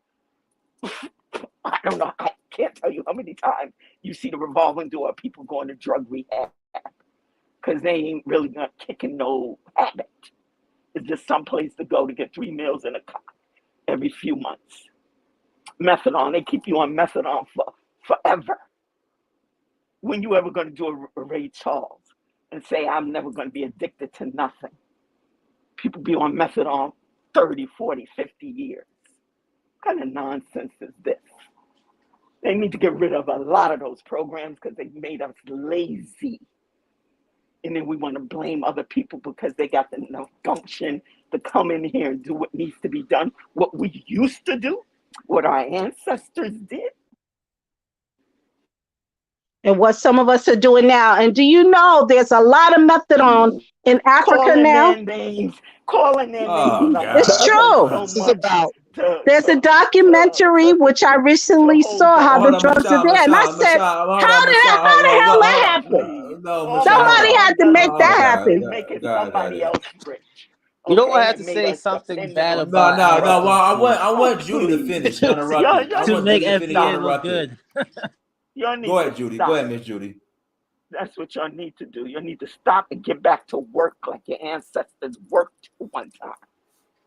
I don't know. I can't tell you how many times you see the revolving door of people going to drug rehab because they ain't really not kicking no habit. It's just some place to go to get 3 meals in a car every few months. Methadone, they keep you on methadone for forever. When you ever going to do a Ray Charles and say, I'm never going to be addicted to nothing? People be on methadone 30, 40, 50 years. What kind of nonsense is this? They need to get rid of a lot of those programs because they made us lazy. And then we want to blame other people because they got the gumption to come in here and do what needs to be done, what we used to do, what our ancestors did. And what some of us are doing now. And do you know there's a lot of methadone in Africa now? Calling their names. It's true. This is about. There's a documentary which I recently saw how the drugs are there, and I said, how the hell that happened? Somebody had to make that happen. Making somebody else rich. You don't have to say something bad about. No. I want Judy to finish. To make FBA look good. Go ahead, Judy. Go ahead, Miss Judy. That's what y'all need to do. You need to stop and get back to work like your ancestors worked one time.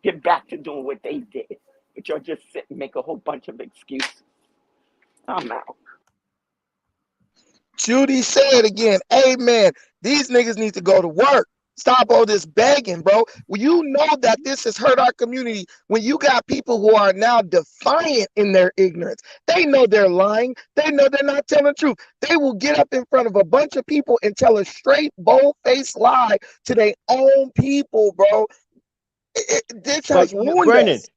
Get back to doing what they did. But y'all just sit and make a whole bunch of excuses. I'm out. Judy said again, amen. These niggas need to go to work. Stop all this begging, bro. Well, you know that this has hurt our community when you got people who are now defiant in their ignorance. They know they're lying. They know they're not telling the truth. They will get up in front of a bunch of people and tell a straight, bold-faced lie to their own people, bro. This has ruined Brandon, us.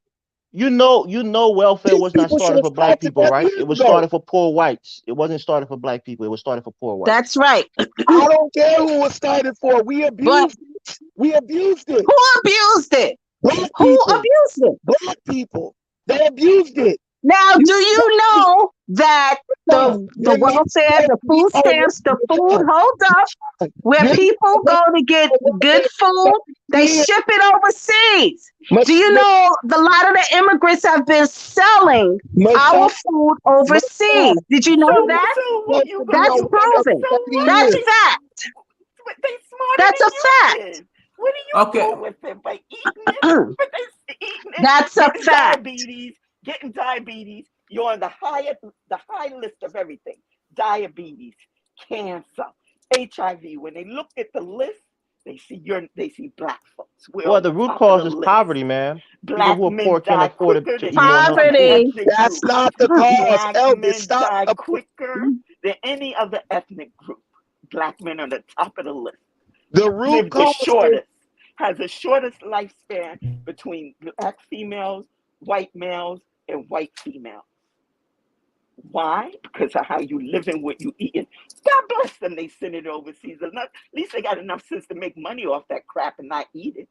you know, welfare These was not people should started have for black started people, that right? years It was ago. started for poor whites. It wasn't started for black people. It was started for poor whites. That's right. I don't care who it was started for. We abused it. We abused it. Who abused it? Black Who people. abused it? Black people. They abused it. Now, do you know that the welfare, the food stamps, the food, hold up, where people go to get good food, they ship it overseas. Do you know a lot of the immigrants have been selling our food overseas? Did you know that? That's proven. That's fact. That's a fact. What are you doing with it? By eating it? But they eating it. That's a fact. Getting diabetes. You're on the high list of everything. Diabetes, cancer, HIV. When they look at the list, they see black folks. Well, the root cause is poverty, man. Black people who are men poor can't afford quicker to eat poverty. That's not the cause. Black men die quicker than any other ethnic group. Black men are the top of the list. The root cause has the shortest lifespan between black females, white males, and white females. Why? Because of how you live and what you eating. God bless them. They send it overseas. At least they got enough sense to make money off that crap and not eat it.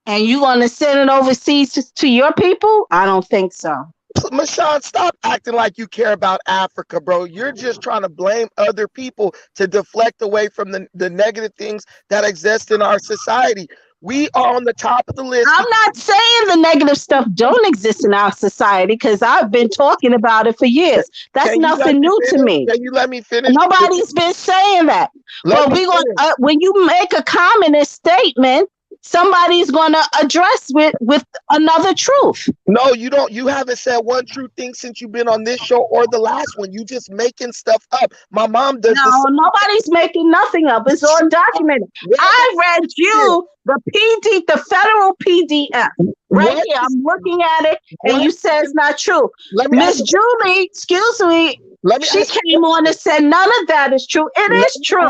And you want to send it overseas to your people? I don't think so. Mashawn, stop acting like you care about Africa, bro. You're just trying to blame other people to deflect away from the negative things that exist in our society. We are on the top of the list. I'm not saying the negative stuff don't exist in our society because I've been talking about it for years. That's nothing new to me. Can you let me finish? Nobody's been saying that. But we're going when you make a communist statement, somebody's going to address with another truth. No, you don't. You haven't said one true thing since you've been on this show or the last one. You just making stuff up. My mom does. No, nobody's making nothing up. It's all documented. I read you the federal PDF right here. I'm looking at it, and you said it's not true. Miss Julie, excuse me. She came on and said none of that is true. It is true.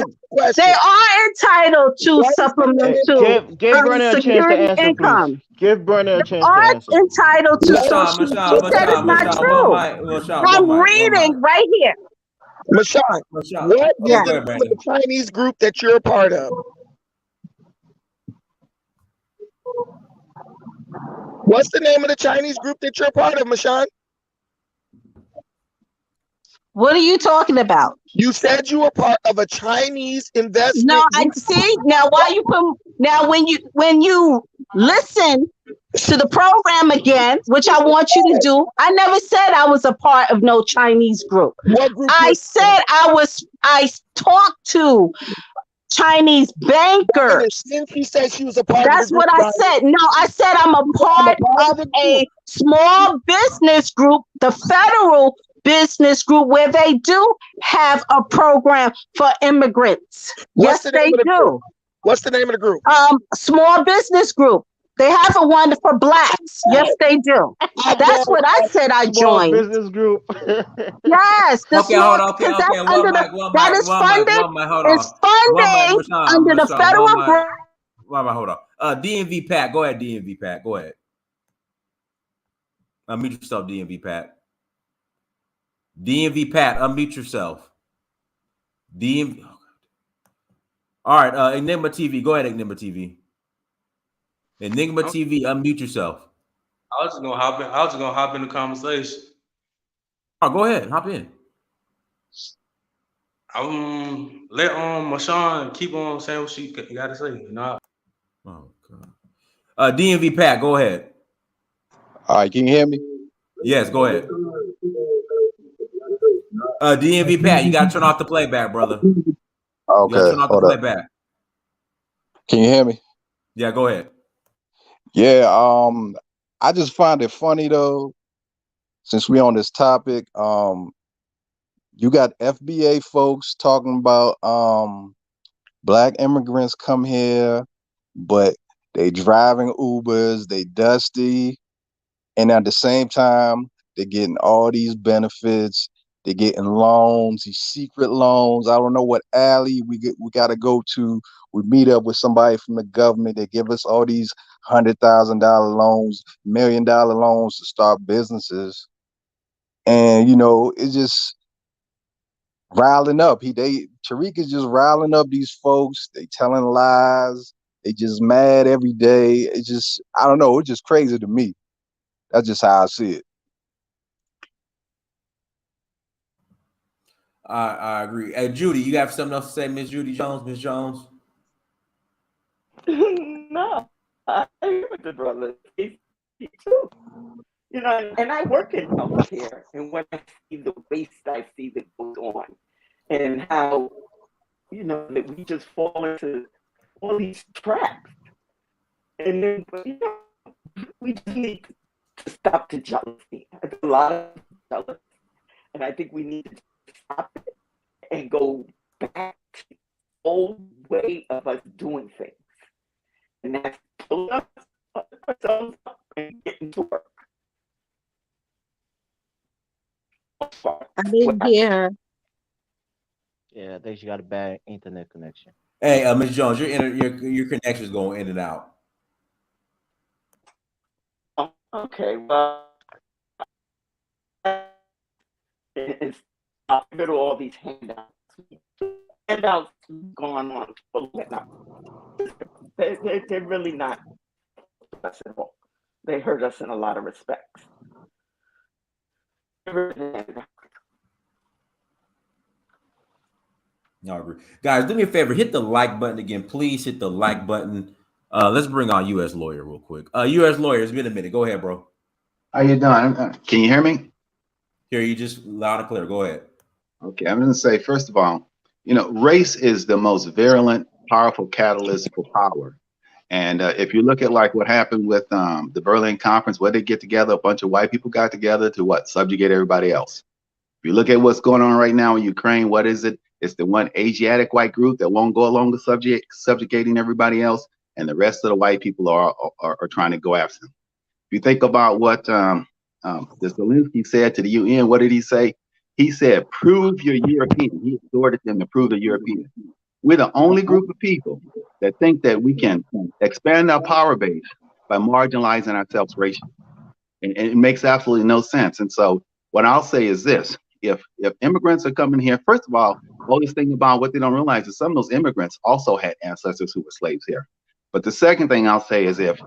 They are entitled to supplemental give Brennan a chance to answer, income. Please. Give Brennan a chance to answer. Entitled to social. She said it's not true. I'm reading right here. Mashawn, what is the name of the Chinese group that you're a part of? What's the name of the Chinese group that you're a part of, Mashawn? What are you talking about? You said you were part of a Chinese investment. No, I see. Now, why you put? Now, when you listen to the program again, which I want you to do, I never said I was a part of no Chinese group. What group? I said I talked to Chinese bankers. She said she was a part. That's what I said. No, I said I'm a part of a small business group, the federal business group, where they do have a program for immigrants. Yes, they do. What's the name of the group? Small business group. They have a one for blacks. Yes, they do. That's what I said. I joined. Small business group. Yes. That is funded. It's funding under the federal group. Hold on. DMV Pat, go ahead. DMV Pat, go ahead. Unmute yourself, DMV Pat. DMV Pat, unmute yourself. DMV. All right, Enigma TV, go ahead, Enigma TV. Enigma TV, unmute yourself. I was just gonna hop in the conversation. Oh, go ahead, hop in. Let Mashawn keep on saying what she got to say. Nah. Oh God. DMV Pat, go ahead. All right, can you hear me? Yes, go ahead. DMV Pat, you gotta turn off the playback, brother. You gotta Okay, turn off the hold up. playback. Can you hear me? Yeah, go ahead. Yeah, I just find it funny though, since we on this topic. You got FBA folks talking about black immigrants come here, but they driving Ubers, they dusty, and at the same time, they're getting all these benefits. They're getting loans, these secret loans. I don't know what alley we got to go to. We meet up with somebody from the government. They give us all these $100,000 loans, $1 million loans to start businesses, and it's just riling up. Tariq is just riling up these folks. They telling lies. They just mad every day. It's just, I don't know. It's just crazy to me. That's just how I see it. I agree. Hey, Judy, you have something else to say, Miss Judy Jones? Miss Jones? No, I agree with the brother. He too. And I work in healthcare, and when I see the waste I see that goes on, and how that we just fall into all these traps, and then we just need to stop the jealousy. There's a lot of jealousy, and I think we need to stop it and go back to the old way of us doing things, and that's pulling ourselves up and getting to work. I didn't hear. Yeah, I think she got a bad internet connection. Hey, Ms. Jones, your connection's going in and out. Okay, well, it's after all these handouts going on for a little now. They're really not us at all. They hurt us in a lot of respects. No, I agree. Guys, do me a favor. Hit the like button again. Please hit the like button. Let's bring on U.S. Lawyer real quick. U.S. Lawyer, it's been a minute. Go ahead, bro. How you doing? Can you hear me? Hear you just loud and clear. Go ahead. Okay, I'm going to say, first of all, race is the most virulent, powerful catalyst for power. And if you look at like what happened with the Berlin Conference, where they get together, a bunch of white people got together to subjugate everybody else. If you look at what's going on right now in Ukraine, what is it? It's the one Asiatic white group that won't go along with subjugating everybody else, and the rest of the white people are trying to go after them. If you think about what the Zelensky said to the UN, what did he say? He said, "Prove you're European." He exhorted them to prove they're European. We're the only group of people that think that we can expand our power base by marginalizing ourselves racially. And it makes absolutely no sense. And so what I'll say is this: if immigrants are coming here, first of all this thing about what they don't realize is some of those immigrants also had ancestors who were slaves here. But the second thing I'll say is if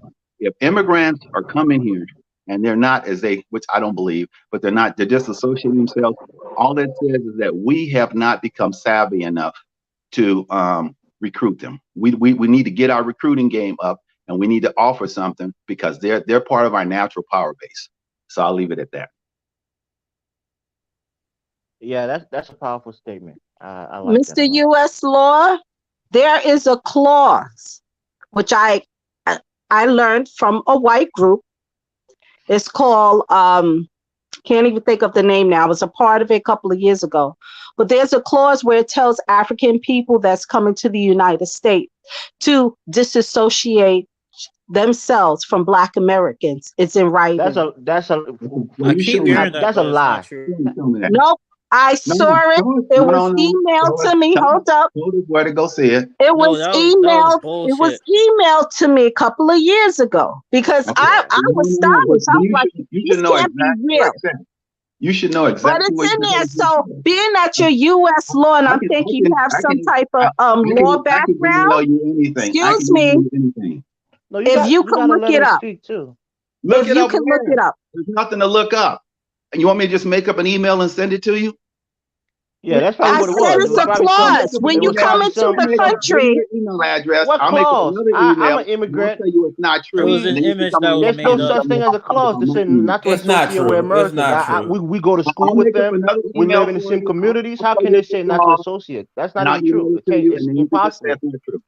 immigrants are coming here and they're not, which I don't believe, but they're disassociating themselves, all that says is that we have not become savvy enough to recruit them. We need to get our recruiting game up, and we need to offer something because they're part of our natural power base. So I'll leave it at that. Yeah, that's a powerful statement. I like Mr. that. U.S. Law, there is a clause which I learned from a white group. It's called can't even think of the name now. I was a part of it a couple of years ago. But there's a clause where it tells African people that's coming to the United States to disassociate themselves from Black Americans. It's in writing. I keep hearing that. That's a lie. Nope. I saw it. It was emailed to me. Hold up. Where to go see it? It was emailed. It was emailed to me a couple of years ago because I was astonished. I was like, "This can't be real." You should know exactly. But it's in there. So, being that you're U.S. law, and I'm thinking you have some type of law background. Excuse me. If you can look it up. Look it up. There's nothing to look up. And you want me to just make up an email and send it to you? Yeah, that's probably I what it said was. It it's was a probably some. clause. It When you was come probably into some. the Give me country, your email address. What I'll make up clause? another I'm email. an And I'll immigrant. tell you it's not It true. was And an then you can image tell me that was what There's you no made can up. such tell me thing as a how clause about that my says email. not to It's not associate with true. It's Americans. not true. We go to school I'll with make up them. another We live email in the for same you. I'll communities. How tell can you they it's a say not to clause, associate? That's not and I'll even email true. it to you, and It's then you can just say impossible. it's not true.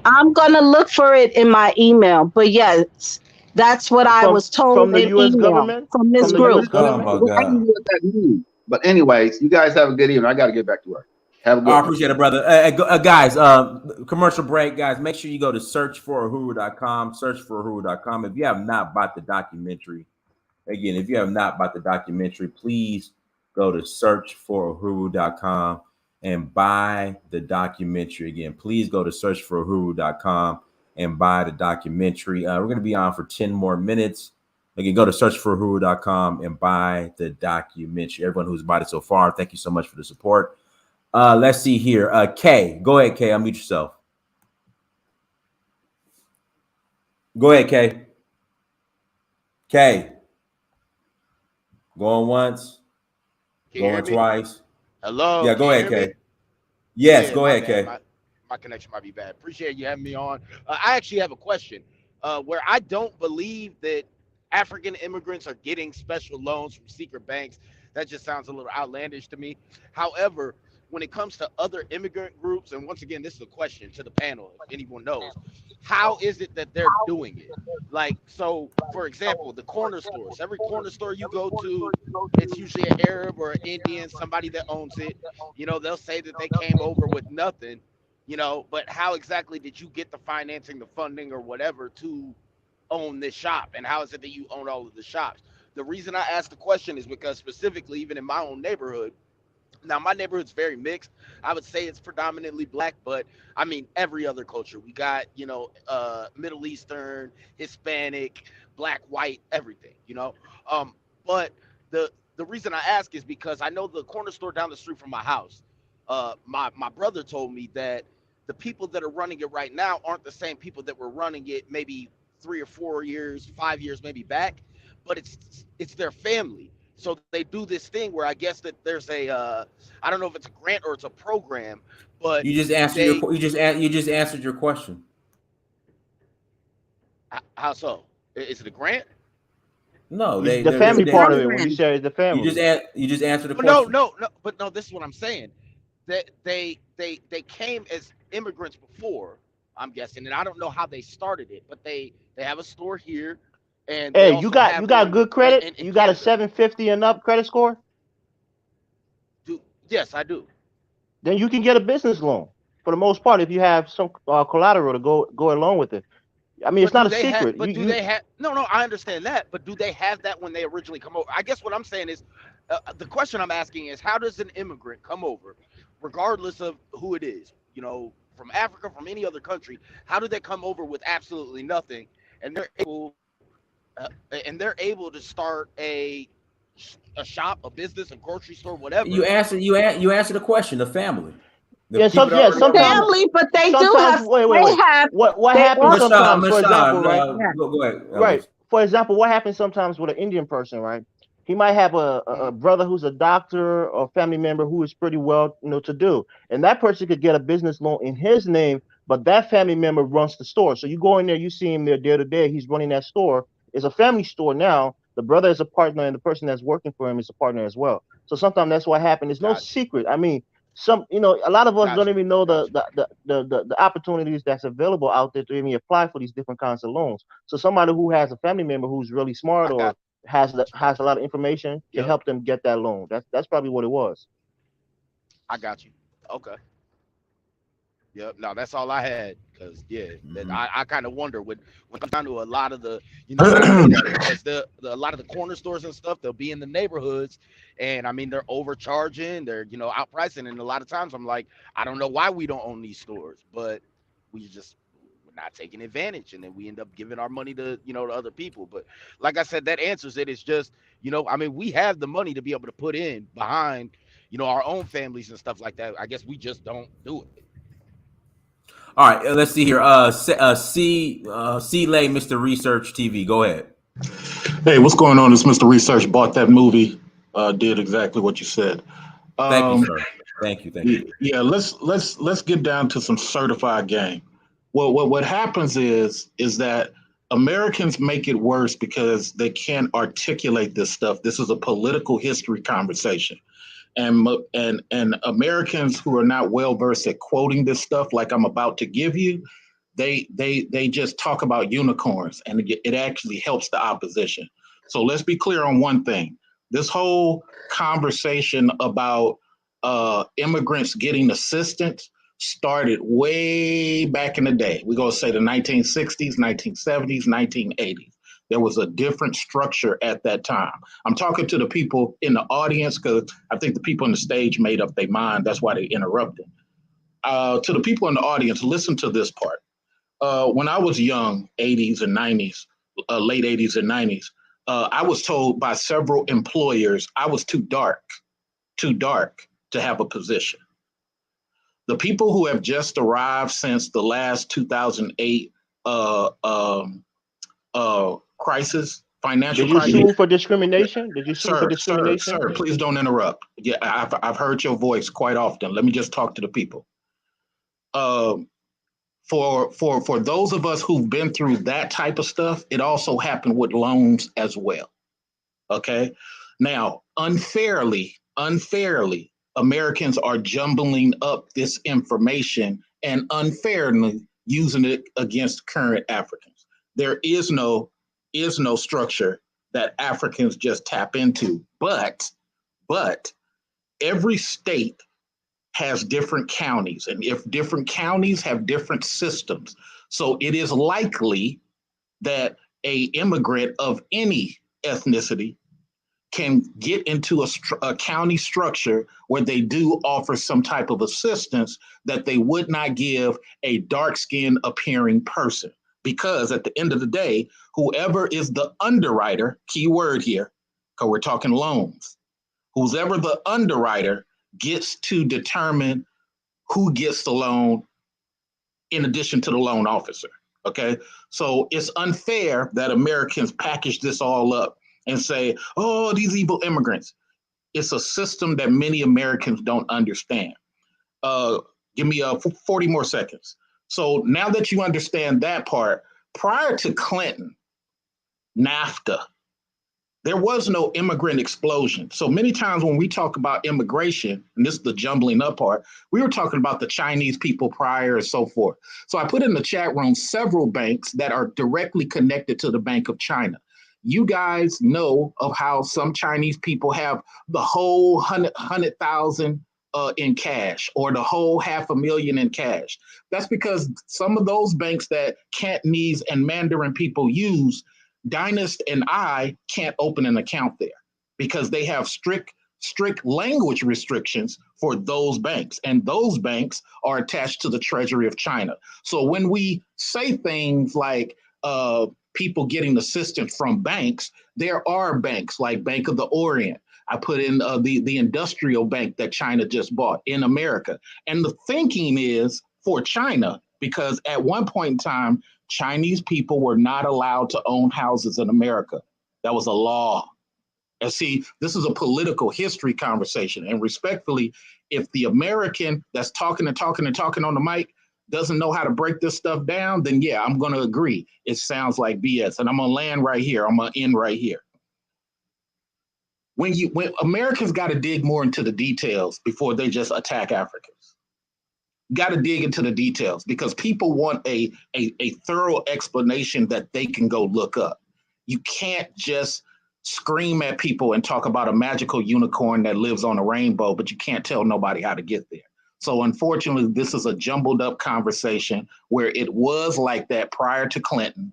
I'm gonna look for it in my email. But yes, that's what I From was from told the in U.S. email government. from this From the Well, U.S. group. Oh government. my exactly God. what that means. But anyways, you guys have a good evening. I got to get back to work. Have a good I one. appreciate it, brother. Guys, commercial break, guys. Make sure you go to searchforahuru.com. Searchforahuru.com. If you have not bought the documentary, again, if you have not bought the documentary, please go to searchforahuru.com and buy the documentary. Again, please go to searchforahuru.com and buy the documentary. We're going to be on for 10 more minutes. Again, go to searchforahuru.com and buy the documentary. Everyone who's bought it so far, thank you so much for the support. Let's see here. Kay, go ahead, Kay. Unmute yourself. Go ahead, Kay. Kay. Going once. Can you hear Going me? twice. Hello, Yeah, can go you ahead, hear me? Kay. Yes, Yeah, go my ahead, bad. Kay. My connection might be bad. Appreciate you having me on. I actually have a question. Where I don't believe that African immigrants are getting special loans from secret banks. That just sounds a little outlandish to me. However, when it comes to other immigrant groups, and once again, this is a question to the panel, if anyone knows, how is it that they're doing it? Like, so for example, the corner stores, every corner store you go to, it's usually an Arab or an Indian, somebody that owns it. You know, they'll say that they came over with nothing, you know, but how exactly did you get the financing, the funding, or whatever to own this shop? And how is it that you own all of the shops? The reason I asked the question is because specifically, even in my own neighborhood, now my neighborhood's very mixed. I would say it's predominantly black, but I mean every other culture. We got, you know, Middle Eastern, Hispanic, black, white, everything, you know. But the reason I ask is because I know the corner store down the street from my house. My brother told me that the people that are running it right now aren't the same people that were running it maybe 3 or 4 years, 5 years maybe back, but it's their family. So they do this thing where I guess that there's a I don't know if it's a grant or it's a program, but You just answered they you just answered your question. how so? Is it a grant? No, It's they the they're family It's a they part of it. When you program. say it's the family. you just answered the Well, no, question. no, no. But no, this is what I'm saying. That they came as immigrants before, I'm guessing, and I don't know how they started it, but they have a store here, and they Hey, also you have got one good credit. in You got a Canada. 750 and up credit score. Do yes, I do. Then you can get a business loan for the most part if you have some collateral to go along with it. I mean, it's But not do a they have? secret. But do they have? No, no, I understand that. But do they have that when they originally come over? I guess what I'm saying is, the question I'm asking is, how does an immigrant come over, regardless of who it is? You know, from Africa, from any other country, how do they come over with absolutely nothing, and uh, they're able to start a shop, a business, a grocery store, You whatever? answered you answered the question. The family, the Yeah, people that yeah, already already sometimes, here. Family, but they do sometimes, have, wait. they have, What they happens also, sometimes, for example, Mashawn, right? yeah. go ahead, Right. Elvis. For example, what happens sometimes with an Indian person, right? He might have a Mhm. brother who's a doctor or family member who is pretty well, to do. And that person could get a business loan in his name, but that family member runs the store. So you go in there, you see him there day to day. He's running that store. It's a family store now. The brother is a partner, and the person that's working for him is a partner as well. So sometimes that's what happens. There's no Got you, secret. I mean, a lot of us don't got you, even know got you. the opportunities that's available out there to even apply for these different kinds of loans. So somebody who has a family member who's really smart I or got has a you. lot of information can Yep, help them get that loan. That's probably what it was. I got you. Okay. Yep. No, that's all I had. Cause yeah, that Mm-hmm. I kind of wonder when it comes down to a lot of the, you know, when I look at it, because a lot of the corner stores and stuff, they'll be in the neighborhoods, and I mean they're overcharging, they're, you know, outpricing, and a lot of times I'm like, I don't know why we don't own these stores, but we're not taking advantage, and then we end up giving our money to, you know, to other people. But like I said, that answers it. It's just, you know, I mean, we have the money to be able to put in behind, you know, our own families and stuff like that. I guess we just don't do it. All right, let's see here. C Lay, Mr. Research TV. Go ahead. Hey, what's going on? This Mr. Research bought that movie. did exactly what you said. Thank you, sir. Thank you. Yeah, let's get down to some certified game. Well, what happens is that Americans make it worse because they can't articulate this stuff. This is a political history conversation, and Americans who are not well versed at quoting this stuff, like I'm about to give you, they just talk about unicorns, and it actually helps the opposition. So let's be clear on one thing: this whole conversation about immigrants getting assistance started way back in the day. We're going to say the 1960s, 1970s, 1980s. There was a different structure at that time. I'm talking to the people in the audience because I think the people on the stage made up their mind. That's why they interrupted. To the people in the audience, listen to this part. When I was young, 80s and 90s, late 80s and 90s, I was told by several employers I was too dark to have a position. The people who have just arrived since the last 2008 crisis, financial crisis. Did you sue for discrimination? Did you sue for discrimination? Sir, please don't interrupt. Yeah, I've heard your voice quite often. Let me just talk to the people. For those of us who've been through that type of stuff, it also happened with loans as well. Okay. Now, unfairly, Americans are jumbling up this information and unfairly using it against current Africans. There is no structure that Africans just tap into, but every state has different counties, and if different counties have different systems, so it is likely that a immigrant of any ethnicity can get into a county structure where they do offer some type of assistance that they would not give a dark-skinned appearing person. Because at the end of the day, whoever is the underwriter, key word here, because we're talking loans, whoever the underwriter gets to determine who gets the loan in addition to the loan officer, okay? So it's unfair that Americans package this all up and say, oh, these evil immigrants. It's a system that many Americans don't understand. Give me 40 more seconds. So now that you understand that part, prior to Clinton, NAFTA, there was no immigrant explosion. So many times when we talk about immigration, and this is the jumbling up part, we were talking about the Chinese people prior and so forth. So I put in the chat room several banks that are directly connected to the Bank of China. You guys know of how some Chinese people have the whole 100,000 in cash, or the whole 500,000 in cash. That's because some of those banks that Cantonese and Mandarin people use, Dynast and I can't open an account there because they have strict language restrictions for those banks, and those banks are attached to the Treasury of China. So when we say things like people getting assistance from banks, there are banks like Bank of the Orient. I put in the industrial bank that China just bought in America. And the thinking is for China, because at one point in time, Chinese people were not allowed to own houses in America. That was a law. And see, this is a political history conversation. And respectfully, if the American that's talking on the mic doesn't know how to break this stuff down, then yeah, I'm going to agree. It sounds like BS. And I'm going to land right here. I'm going to end right here. When Americans got to dig more into the details before they just attack Africans. Got to dig into the details because people want a thorough explanation that they can go look up. You can't just scream at people and talk about a magical unicorn that lives on a rainbow, but you can't tell nobody how to get there. So unfortunately, this is a jumbled up conversation where it was like that prior to Clinton,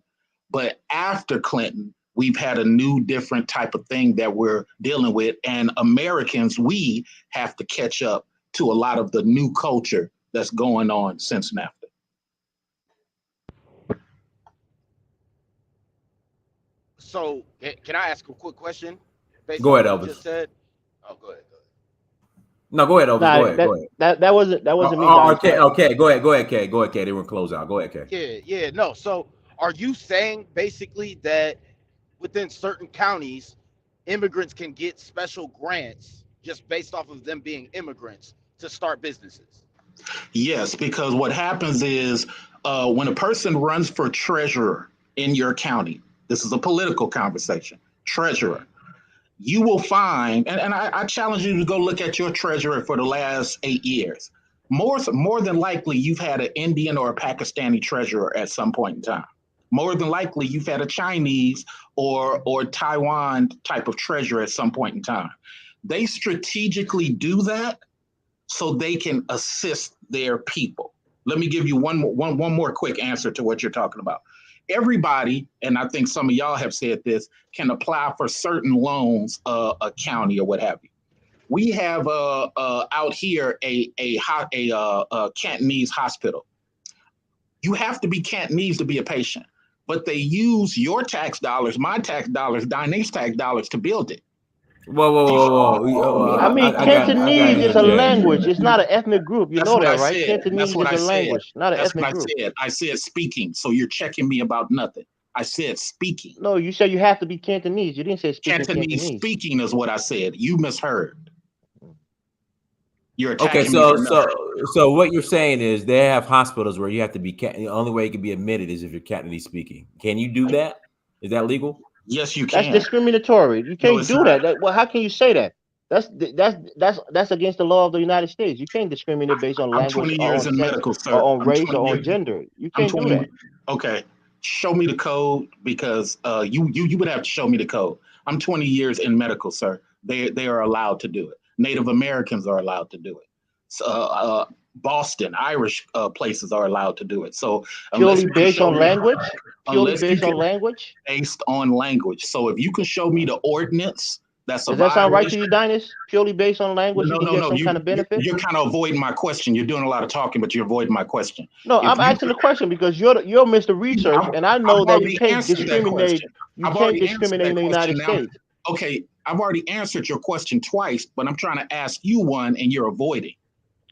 but after Clinton, we've had a new, different type of thing that we're dealing with. And Americans, we have to catch up to a lot of the new culture that's going on since NAFTA. So can I ask a quick question? Go ahead, Elvis. Just said? Oh, go ahead. No, go ahead, Elvis. Go ahead. That wasn't me. Okay. Go ahead, Kay. Go ahead, Kay. They will close out. Go ahead, Kay. Yeah. No. So are you saying basically that within certain counties, immigrants can get special grants just based off of them being immigrants to start businesses? Yes, because what happens is when a person runs for treasurer in your county, this is a political conversation, treasurer, you will find, and I challenge you to go look at your treasurer for the last 8 years. More than likely, you've had an Indian or a Pakistani treasurer at some point in time. More than likely, you've had a Chinese or Taiwan type of treasurer at some point in time. They strategically do that so they can assist their people. Let me give you one more quick answer to what you're talking about. Everybody, and I think some of y'all have said this, can apply for certain loans, a county or what have you. We have out here a Cantonese hospital. You have to be Cantonese to be a patient, but they use your tax dollars, my tax dollars, Diane's tax dollars to build it. Whoa. I mean, I got Cantonese to is a interject. language. It's not an ethnic group. You That's know what that, I right? said. That's Cantonese what is I a said. language, not an That's what ethnic I group. said. I said speaking. So you're checking me about nothing. I said speaking. No, you said you have to be Cantonese. You didn't say speaking Cantonese Cantonese. speaking is what I said. You misheard. You're Okay, attacking me for nothing. so what you're saying is they have hospitals where you have to be the only way you can be admitted is if you're Cantonese speaking. Can you do that? Is that legal? Yes, you That's can. discriminatory. You No, can't it's do not. that. Well, how can you say that? That's against the law of the United States. You can't discriminate based on I'm language 20 or years on in sex medical, or sir. on I'm race 20 or on years. gender. You I'm can't do 20. that. Okay. Show me the code because you would have to show me the code. I'm 20 years in medical, sir. They are allowed to do it. Native Americans are allowed to do it. So, Boston, Irish places are allowed to do it. So unless Purely you can based show on me, language. Purely unless you based on can, language. based on language. So if you can show me the ordinance, that's a Does that sound right to violation. you, Dinus? Purely based on language, you can get No. some kind of benefit. You're kind of avoiding my question. You're doing a lot of talking, but you're avoiding my question. No, If I'm you, asking the question because you're Mr. Research, and I I've know that you already can't answered that discriminate. question. You I've can't already answered discriminate that in the question. United Now, States. okay, I've already answered your question twice, but I'm trying to ask you one, and you're avoiding.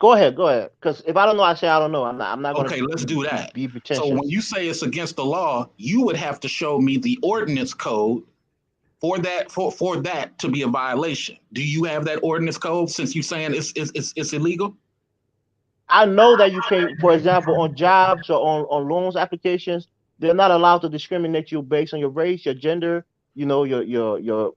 Go ahead. Because if I don't know, I say I don't know. I'm not going Okay, to let's do that. be So when pretentious. you say it's against the law, you would have to show me the ordinance code for that to be a violation. Do you have that ordinance code since you're saying it's illegal? I know that you can't, for example, on jobs or on loans applications, they're not allowed to discriminate you based on your race, your gender, your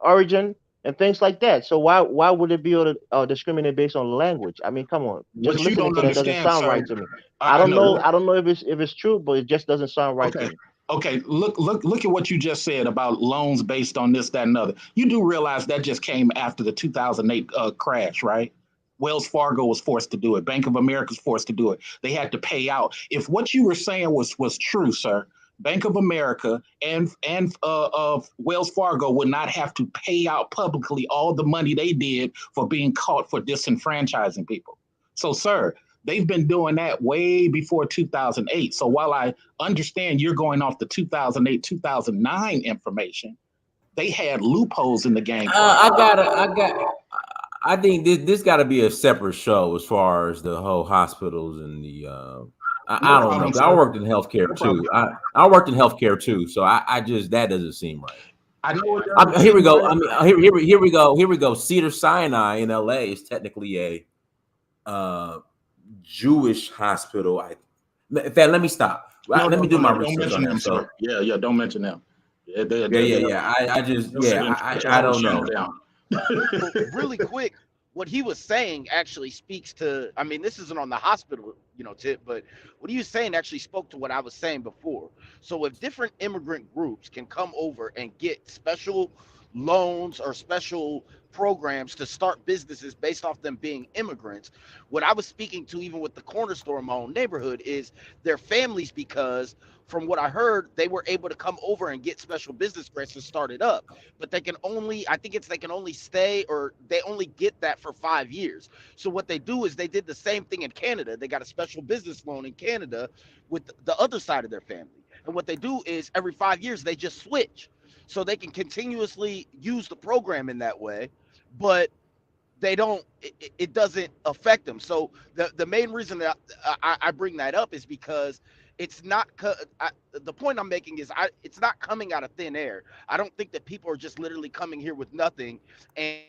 origin and things like that. So why would it be able to discriminate based on language? I mean, come on, just What you listening don't to that doesn't understand, sound sir. right to me. I know. I don't know if it's true, but it just doesn't sound right to Okay. me. Okay. Look at what you just said about loans based on this, that, and other. You do realize that just came after the 2008 crash, right? Wells Fargo was forced to do it. Bank of America was forced to do it. They had to pay out. If what you were saying was true, sir, Bank of America and Wells Fargo would not have to pay out publicly all the money they did for being caught for disenfranchising people. So, sir, they've been doing that way before 2008. So while I understand you're going off the 2008, 2009 information, they had loopholes in the game. I think this got to be a separate show as far as the whole hospitals and the. I don't know. problem, 'Cause I sir. worked in healthcare No problem. too. I worked in healthcare too, so I just that doesn't seem right. I know it doesn't Here we seem go. right. I mean, here we go. Cedar Sinai in L.A. is technically a Jewish hospital. In fact, let me stop. No, Let me do my don't research mention on that. them, So sir. Yeah, don't mention them. Yeah, yeah. I just they'll sit and shut your I whole don't know. channel down. Well, really quick, what he was saying actually speaks to, I mean, this isn't on the hospital, tip, but what he was saying actually spoke to what I was saying before. So if different immigrant groups can come over and get special loans or special programs to start businesses based off them being immigrants, what I was speaking to even with the corner store in my own neighborhood is their families, because from what I heard, they were able to come over and get special business grants to start it up, but they can only, I think it's they can only stay, or they only get that for 5 years. So what they do is they did the same thing in Canada. They got a special business loan in Canada with the other side of their family. And what they do is every 5 years they just switch. So they can continuously use the program in that way, but they don't, it doesn't affect them. So the main reason that I bring that up is because it's not. The point I'm making is, it's not coming out of thin air. I don't think that people are just literally coming here with nothing, and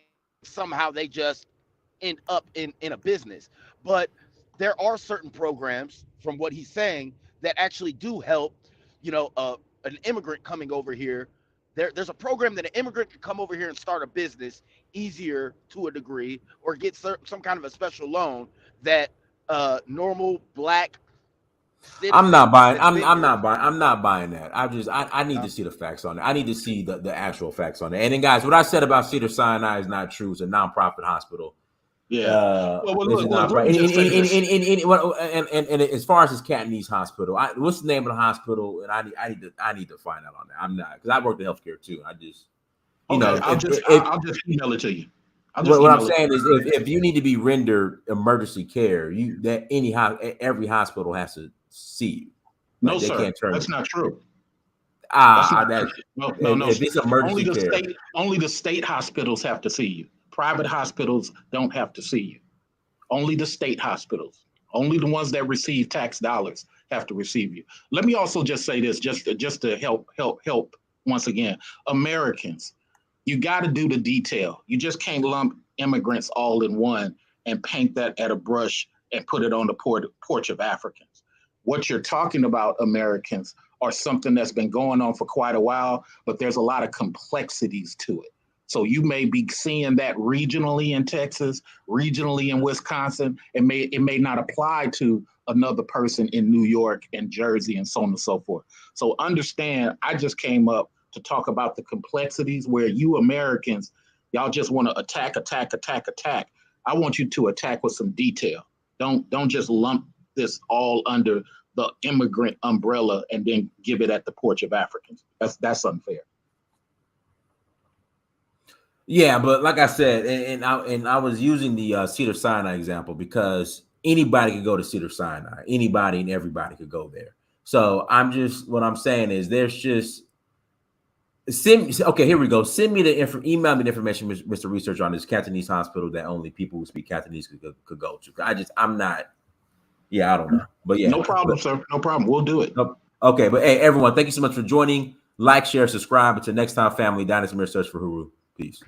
somehow they just end up in a business. But there are certain programs, from what he's saying, that actually do help. You know, an immigrant coming over here. There's a program that an immigrant can come over here and start a business easier to a degree, or get some kind of a special loan that normal black I'm not citizens buying. that have been I'm here. not buying. I'm not buying that. I need to see the facts on it. I need to see the actual facts on it. And then, guys, what I said about Cedar Sinai is not true. It's a nonprofit hospital. Yeah. Well, It's a look, let nonprofit. me just say this. And as far as his Catanese hospital, what's the name of the hospital? And I need to find out on that. I'm not, because I worked in healthcare too. I just, you know, I'll just email it to you. What I'm saying is, if you need to be rendered emergency care, every hospital has to see you. No, sir, that's not true. No. If it's emergency care, only the state hospitals have to see you. Private hospitals don't have to see you. Only the state hospitals, only the ones that receive tax dollars have to receive you. Let me also just say this, just to help once again, Americans. You got to do the detail. You just can't lump immigrants all in one and paint that at a brush and put it on the porch of Africans. What you're talking about, Americans, are something that's been going on for quite a while, but there's a lot of complexities to it. So you may be seeing that regionally in Texas, regionally in Wisconsin. It may not apply to another person in New York and Jersey and so on and so forth. So understand, I just came up to talk about the complexities where you Americans, y'all just want to attack. I want you to attack with some detail. Don't just lump this all under the immigrant umbrella and then give it at the porch of Africans. That's unfair. Yeah, but like I said, and I was using the Cedar Sinai example because anybody could go to Cedar Sinai. Anybody and everybody could go there. So what I'm saying is there's just okay, here we go. Send me email me the information, Mr. Research, on this Catanese hospital that only people who speak Catanese could go to. I don't know. But yeah. No problem, sir. No problem. We'll do it. Okay, but hey, everyone, thank you so much for joining. Like, share, subscribe. Until next time, family, Dynasty Mirror Search for Huru. Peace.